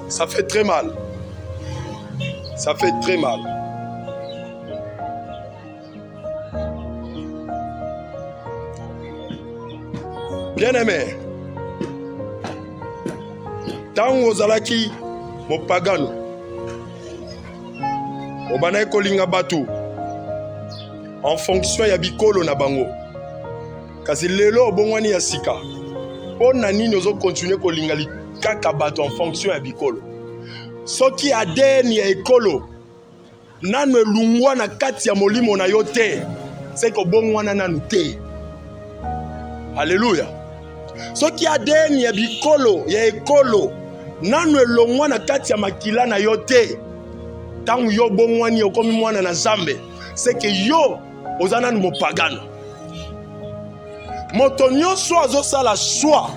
Ça fait très mal. Ça fait très mal. Bien-aimé, tango ozalaki mopagano obanaye kolinga bato en fonction ya bikolo na bango, kasi lelo obongwani ya sika mpo na nini ozokontinue kolinga kaka bato en fonction ya bikolo? Soki ADN ya ekolo nano elungwa na kati ya molimo na yo te, seke obongwana nanu te. Alléluia. Soki ADN ya bikolo ya ekolo nano elongwa na kati ya makila na yo te, tangu yo bongwani okomi mwana na Nzambe, seke yo oza nanu mopagano. Moto nyonso azosala choix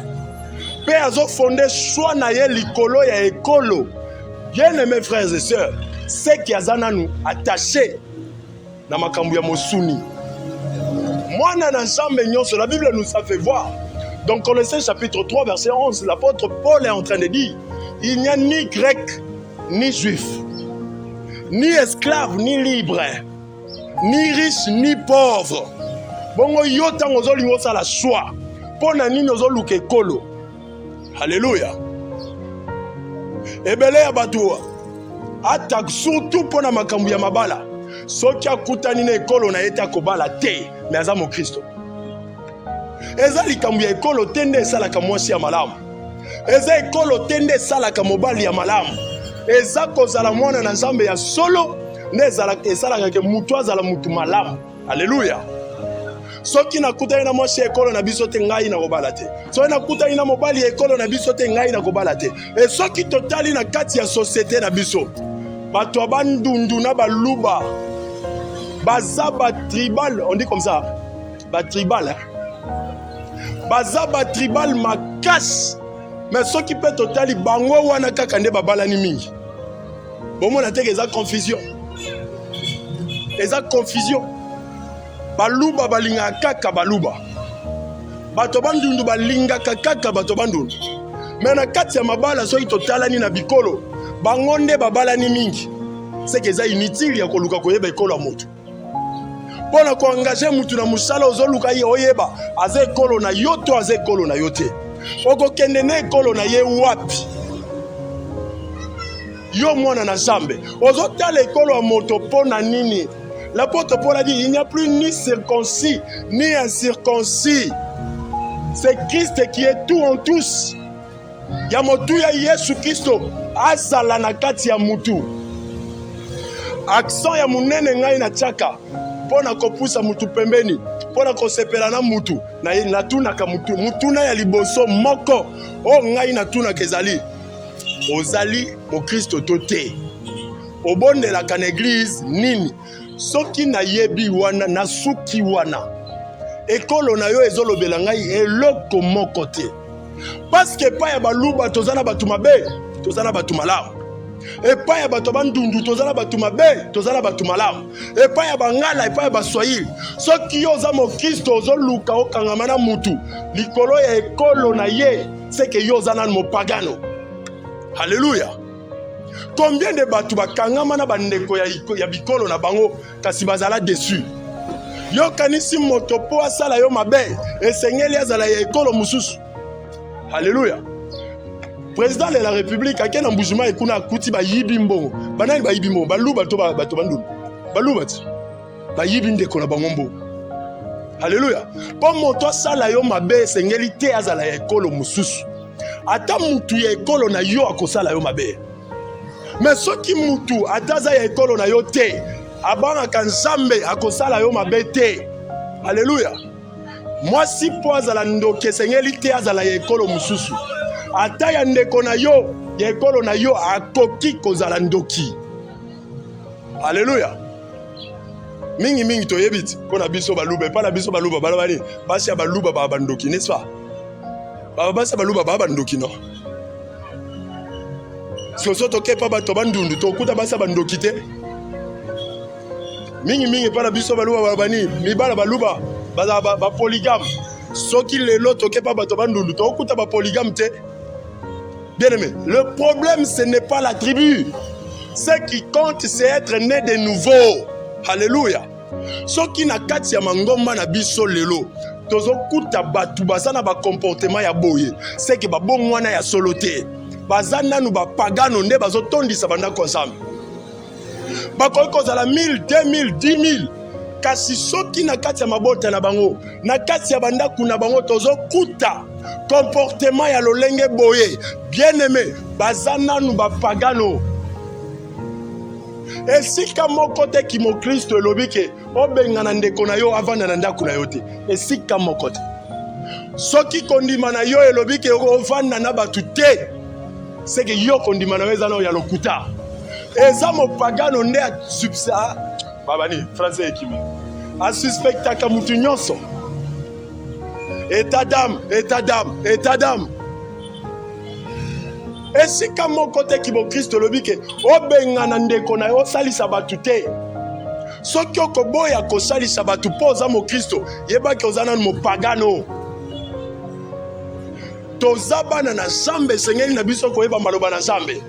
pe azofonde choix na ye likolo ya ekolo, bien-aimés frères et sœurs, c'est qui aza nanu attaché na makambo ya mosuni. Mwana na Nzambe nyonso, la Bible nous a fait voir. Donc Colossiens chapitre 3 verset 11, l'apôtre Paul est en train de dire, il n'y a ni grec ni juif, ni esclave ni libre, ni riche ni pauvre. Bongo yo tango ozolingo sala choix mpo na nini ozoluka ekolo. Alléluia. Ebele ya bato ata surtout mpo na makambo ya mabala, soki akutani na ekolo na ye te akobala te, me aza mokristo. Eza likambo ya ekolo te nde esalaka mwasi ya malamu, eza ekolo te nde esalaka mobali ya malamu, eza kozala mwana na Nzambe ya solo nde esalaka ke mutu azala mutu malamu. Alléluia. Soki nakutani na mwasi ekolo na biso te, ngai na kobala te. Soki nakutani na mobali ekolo na biso te, ngai na kobala te. Et soki totali na kati ya société na biso, bato bandundu na baluba baza ba tribal, on dit comme ça, ba tribal, baza ba tribal makasi. Mais soki pe totali bango wana kaka nde babalani mingi. Bomona te eza confusion. Eza confusion. Baluba balinga kaka baluba, bato bandundu balinga kaka bato bandundu. Mais na kati ya mabala soki totalani na bikolo, bango nde babalani mingi. C'est que eza inutile ya koluka koyeba ekolo ya motu. Pona ko engager mutu na musala ozoluka ye oyeba aza ekolo na yo to aza ekolo na yo te. Okokende na ekolo na ye wapi? Yo mwana na Nzambe ozotala ekolo ya moto pona nini? L'apôtre Paul a dit, il n'y a plus ni circoncis, ni incirconcis. C'est Christ qui est tout en tous. Ya motu ya Yesu Kristo azala na kati ya mutu. Accent ya munene ngai na chaka pona kopusa mutu pembeni, pona kosepela na mutu na tunaka mutu. Mutu na ya liboso moko o ngai na tunaka ezali, ozali mo Kristo tote. Obondelaka na église nini? Soki na yebi wana na suki wana, ekolo na yo ezolobela ngai eloko moko te. Parce que pa ya baluba tozana batu mabe, tozana batu malamu. Epa ya bato bandundu tozana batu mabe, tozana batu malamu. Epa ya bangala, epa ya baswahili. Soki yo za mo Kristo ozoluka okangama na mutu likolo ya ekolo na ye, c'est que yo zana mo pagano. Alléluia. Combien de batu bakangama na bandeko ya bikolo na bango kasi bazala dessus. Yo kanisi moto po asala yo mabe, esengeli azala ya ekolo mususu. Alléluia. Président de la République a kena mbujuma ekuna akuti ba yibi mbongo. Banani ba yibi mbongo, baluba to bato bandu. Baluba ti. Ba yibi ndeko na bango mbongo. Alléluia. Po moto asala yo mabe esengeli te azala ya ekolo mususu. Ata mutu ya ekolo na yo akosala yo mabe. Mais soki mutu ataza ya ekolo na yo te, abangaka Nzambe akosala yo mabe te. Alléluia. Mwasi po azala ndoki esengeli te azala ya ekolo mususu. Ata ya ndeko na yo ya ekolo na yo akoki kozala ndoki. Alléluia. Mingi toyebiti pona biso baluba, pa na biso baluba balabani basi ya baluba ba bandoki, n'est-ce pas? Basi baluba ba bandoki non. Soso toke pa bato bandundu tokuta basa bandoki te. mingi pa na biso baluba babani mibala baluba ba polygame soki lelo toke pa bato bandundu tokuta ba polygame te. Bien aimé, le problème ce n'est pas la tribu. Ce qui compte c'est être né de nouveau. Alléluia. Soki na kati ya mangomba na biso lelo tozokuta batu baza na ba comportement ya boye c'est que ba bon wana ya solo te baza nanu ba pagano nde bazotondisa bandako ensemble bakoki kozala 1000 2000 10000 kasi soki na kati ya mabota na bango na kati ya bandako na bango tozokuta comportement ya lolenge boye bien aimé baza nanu ba pagano. Esika moko te ki mo Kristo elobi ke obengana ndeko na yo avanda na ndako na yo te. Esika moko te. Soki kondima na yo elobi ke ovanda na batu te. Seke yo kondima na yo eza na ya lokuta. Eza mo pagano nde a subsa babani français ekimi. A suspectaka mutu nyonso. État d'âme. Esika moko te ki bo Kristo lobi ke obengana ndeko na yo salisa batu te. Soki okoboya kosalisa batu po oza mo Kristo yeba ke oza nanu mo pagano. Toza bana na Nzambe esengeli na biso koyeba maloba na Nzambe.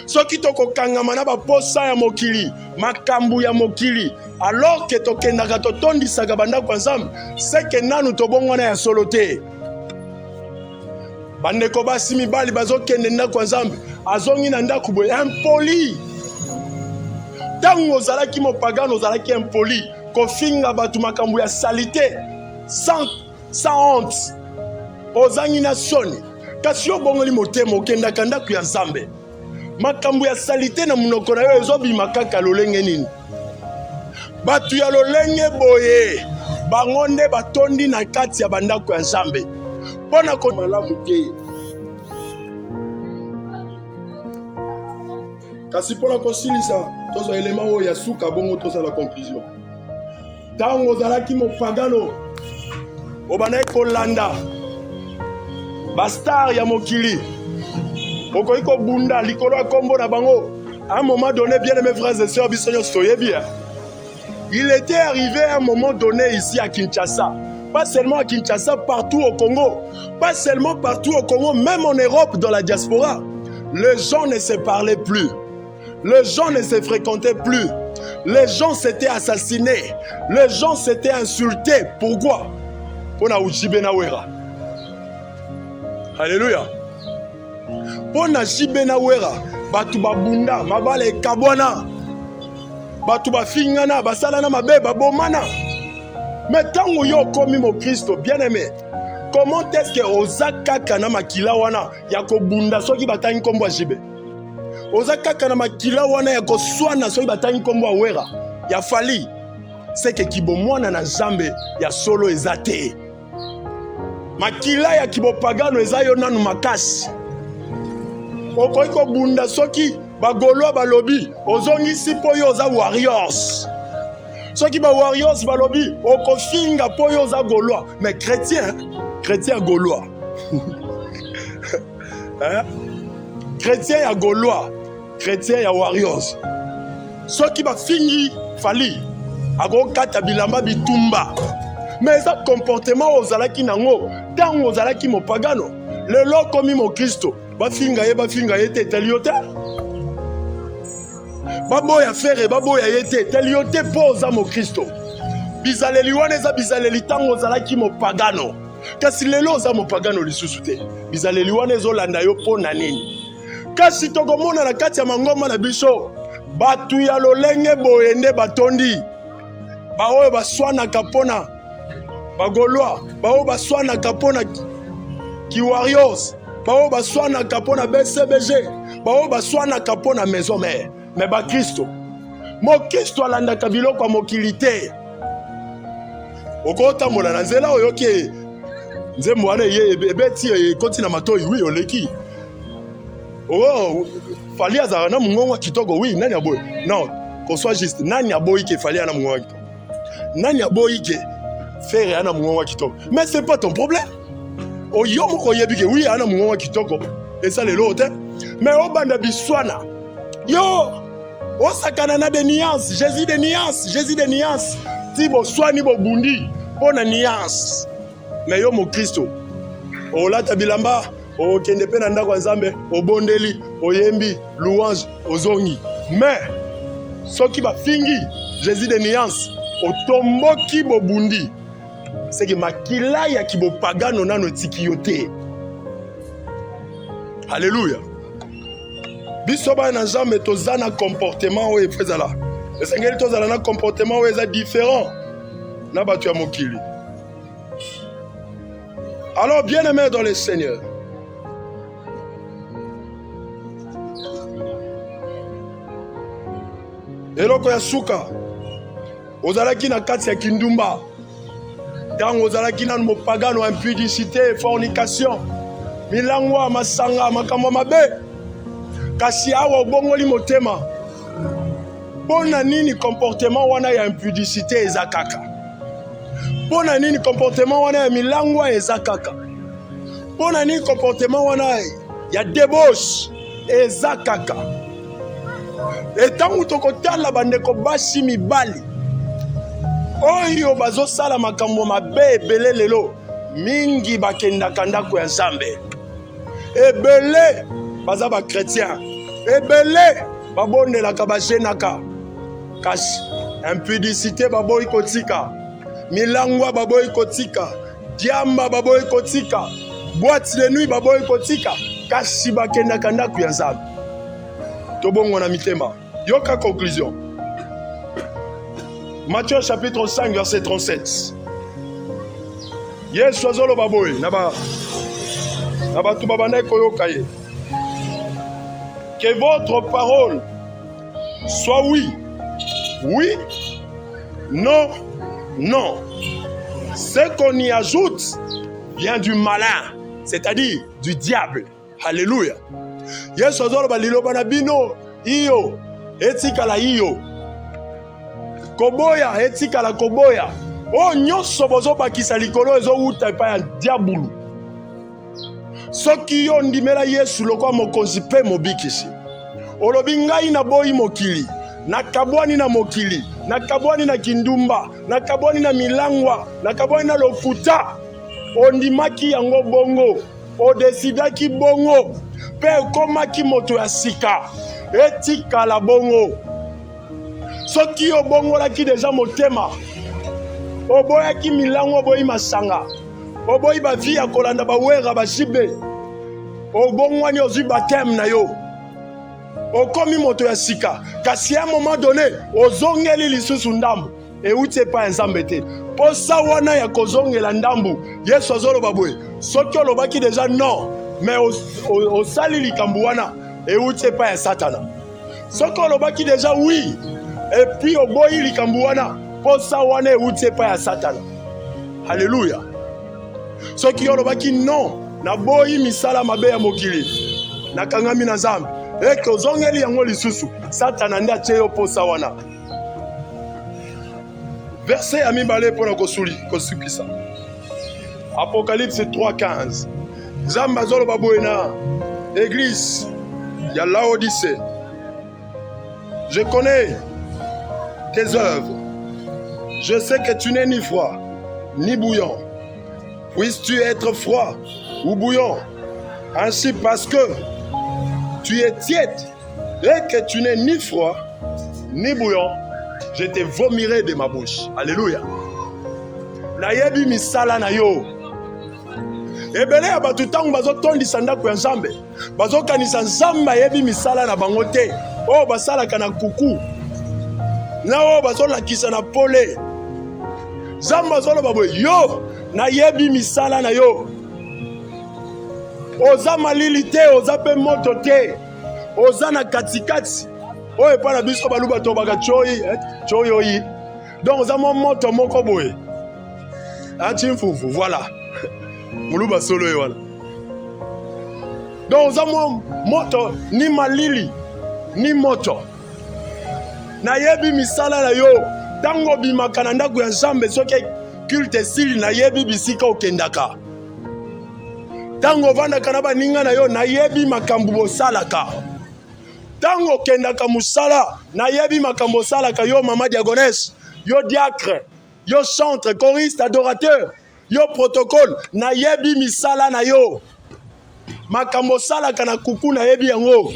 Soki tokokangama na baposa ya mokili makambu ya mokili alors ke tokendaka totondisaka bandako ya Nzambe seke nanu tobongwana ya solo te. Bandeko basi mibali bazokende ndako ya Nzambe azongi na ndako boye impoli. Tango ozalaki mopagano ozalaki impoli kofinga batu makambo ya salite sans honte ozangi na soni kasi yo bongoli motema okendaka ndako ya Nzambe makambo ya salite na munoko na yo ezobima kaka lolenge nini. Batu ya lolenge boye bango nde batondi na kati ya bandako ya Nzambe pona ko malamu te. Kasi pona kosilisa tozo elema oyo ya suka bongo toza la conclusion. Tango ozalaki mopagano obanaye kolanda bastar ya mokili okoki kobunda likolo ya kombo na bango. À un moment donné, bien aimés frères et sœurs, il était arrivé à un moment donné ici à Kinshasa. Pas seulement à Kinshasa, partout au Congo. Pas seulement partout au Congo, même en Europe, dans la diaspora. Les gens ne se parlaient plus. Les gens ne se fréquentaient plus. Les gens s'étaient assassinés. Les gens s'étaient insultés. Pourquoi? Pour na Ujibenawera. Alléluia. Pour na Jibenawera, batu babunda, mabale kabwana. Batu bafingana, basalana mabe, babomana. Mais tant que yo komi mo Christo, bien aimé, comment est-ce que ozaka kana makila wana yako bunda soki batangi kombo jibe? Ozaka kana makila wana yako swana soki batangi kombo wera ya fali. C'est que kibomwana na Nzambe ya solo ezate. Makila ya kibopagano ezayo nanu makasi. Okoki ko bunda soki bagolo balobi ozongisi po yo za warriors. Soki ba warriors balobi okofinga po yo za gaulois, mais chrétien gaulois. Hein? Chrétien ya gaulois, chrétien ya warriors. Soki ba fingi fali ago kata bilamba bitumba. Mais ça comportement ozalaki nango tango ozalaki mopagano lelo komi mo Kristo bafinga ye te teliote baboya fere baboya ye te teliote poza mo Kristo bizaleli wana eza bizaleli tango ozalaki mopagano kasi lelo oza mopagano lisusu te bizaleli wana ezolanda yo pona nini kasi tokomona na kati ya mangoma na biso batu ya lolenge boye nde batondi baoyo baswanaka pona bagolwa baoyo baswanaka pona kiwarriors baoyo baswanaka pona BCBG baoyo baswanaka pona maison mère mais ba Kristo mo Kristo alandaka biloko ya mokili te okotambola na nzela oyo ke nzembo wana ye ebeti ekoti na matoi wi oleki fali azala na mungongo kitoko wi nani aboyi non qu'on soit juste nani aboyi ke fali ana mungongo kitoko nani aboyi ke faire ana mungongo kitoko mais c'est pas ton problème oyo moko yebi ke wi ana mungongo kitoko esa lelo te mais obanda biswana yo Osakana na de nuances, Jésus de nuances, Jésus de nuances. Si bo soigni bo bundi, bon nuance. Mais yo mo Christo. O lata bilamba, o kende pe na ndako nzambe, o bondeli, o yembi, louange, o zongi. Mais soki ba fingi, Jésus de nuances, o tomboki bo bundi. C'est que makila ya ki bo pagano nano tikiyote. Alléluia. Bisoba na jambe tozana comportement o efezala. Esengeli tozala na comportement o eza différent na batu ya mokili. Alors bien-aimés dans le Seigneur, eloko ya suka ozalaki na kati ya kindumba tango ozalaki na mopagano ya impudicité, fornication, milangwa, masanga, makambo mabe. Kasi awa obongoli motema. Pona nini comportement wana ya impudicité eza kaka? Pona nini comportement wana ya milangwa eza kaka? Pona nini comportement wana ya débauche eza kaka? Etangu tokotala bandeko basi mibali oyo bazosala makambo mabe ebele lelo, mingi bakendaka ndako ya Nzambe. Ebele baza ba chrétien, ebele babondelaka bajenaka. Kasi impudicité baboyi kotika, milangwa baboyi kotika, diamba baboyi kotika, boîte de nuit baboyi kotika. Kasi bakendaka ndako ya Nzambe. Tobongo na mitema. Yoka conclusion. Matthieu chapitre 5 verset 37. Yesu azolo baboye naba tu babanda koyoka ye. Que votre parole soit oui, oui, non, non. Ce qu'on y ajoute vient du malin, c'est-à-dire du diable. Alléluia. Yesu azolo balilo bana bino iyo etikala iyo. Koboya etikala koboya. O nyonso bozo bakisa likolo ezo uta pa ya diabulu. Soki yo ndimela Yesu lokwa mokonzi pe mobikisi. Olobi ngai na boyi mokili, nakabwani na mokili, nakabwani na kindumba, nakabwani na milangwa, nakabwani na lokuta. Ondimaki yango bongo, odesidaki bongo, pe komaki moto ya sika. Etikala bongo. Soki obongolaki deja motema, oboyaki milango, oboyi masanga, oboyi bavi ya kolanda bawera bashibe, obongwani ozwi baptême na yo, okomi moto ya sika. Kasi à un moment donné ozongeli lisusu ndambu euti epai Nzambe te. Posa wana ya kozongela ndambu Yesu azoloba boye, soki olobaki deja non mais osali likambo wana euti epai ya Satana. Soki olobaki deja oui et puis oboyi likambo wana, posa wana euti epai ya Satana. Alléluia. Soki olobaki non na boyi misala mabe ya mokili, nakangami na Nzambe, eke ozongeli yango lisusu, Satana nde atie yo posa wana. Verset ya mibale mpona kosukisa. Apocalypse 3:15. Nzambe azoloba boye na église ya Laodicée. Je connais tes œuvres. Je sais que tu n'es ni froid ni bouillant. Puisses-tu être froid ou bouillant? Ainsi, parce que tu es tiède et que tu n'es ni froid ni bouillant, je te vomirai de ma bouche. Alléluia. Nayebi misala na yo. Ebele ya batu tangu bazotondisa ndako ya Nzambe, bazokanisa Nzambe ayebi misala na bango te. O basalaka na kuku, na o bazolakisa na pole. Nzambe azoloba boye, yo nayebi misala na yo. Oza malili te, oza pe moto te, oza na katikati. O epa na biso baluba to baka choyi oyi. Donc oza moto moko boye. Achimfufu, voilà. Muluba solo yo wana. Donc oza moto ni malili ni moto. Nayebi misala na yo. Tango bimaka na ndako ya Nzambe soki culte sili nayebi bisika okendaka. Tango vandaka na baninga na yo nayebi makambo bosalaka. Tango kendaka musala na yebi makambo sala ka yo mama diagonesse, yo diacre, yo chantre, choriste, adorateur, yo protocole na yebi misala na yo. Makambo sala kana kuku na yebi yango.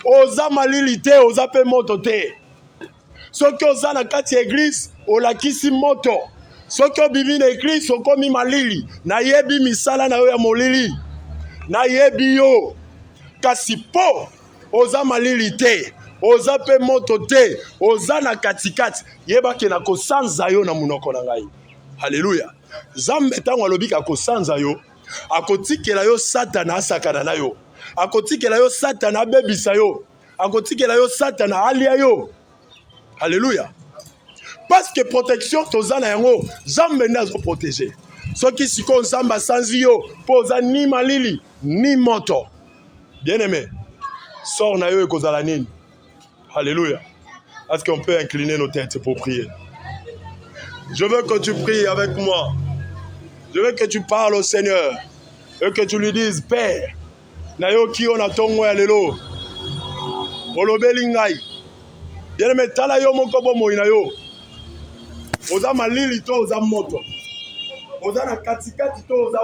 Oza malili te, oza pe moto te. Soki oza na kati ya église, olakisi moto. Soki obibi na église, okomi malili. Na yebi misala na yo ya molili. Na yebi yo. Kasi po, oza malili te. Oza pe moto te. Oza na katikati. Yeba ke na kosanza yo na munoko na ngai. Hallelujah. Zambe tango alobika kosanza yo. Akotikela yo Satana asakana na yo. Akotikela yo Satana abebisa yo. Akotikela yo Satana alia yo. Alléluia. Parce que protection tozana yango, Zambe nazo protéger. Soki siko Nzamba sanzi yo, poza ni malili, ni moto. Bien-aimé, sors na yo ekozala nini. Alléluia. Est-ce qu'on peut incliner nos têtes pour prier? Je veux que tu pries avec moi. Je veux que tu parles au Seigneur. Et que tu lui dises, Père, na yo ki on atongo ya lelo. Olobeli ngai. Bien-aimé, tala yo moko bomo ina yo. Oza malili to oza moto. Oza na katikati to oza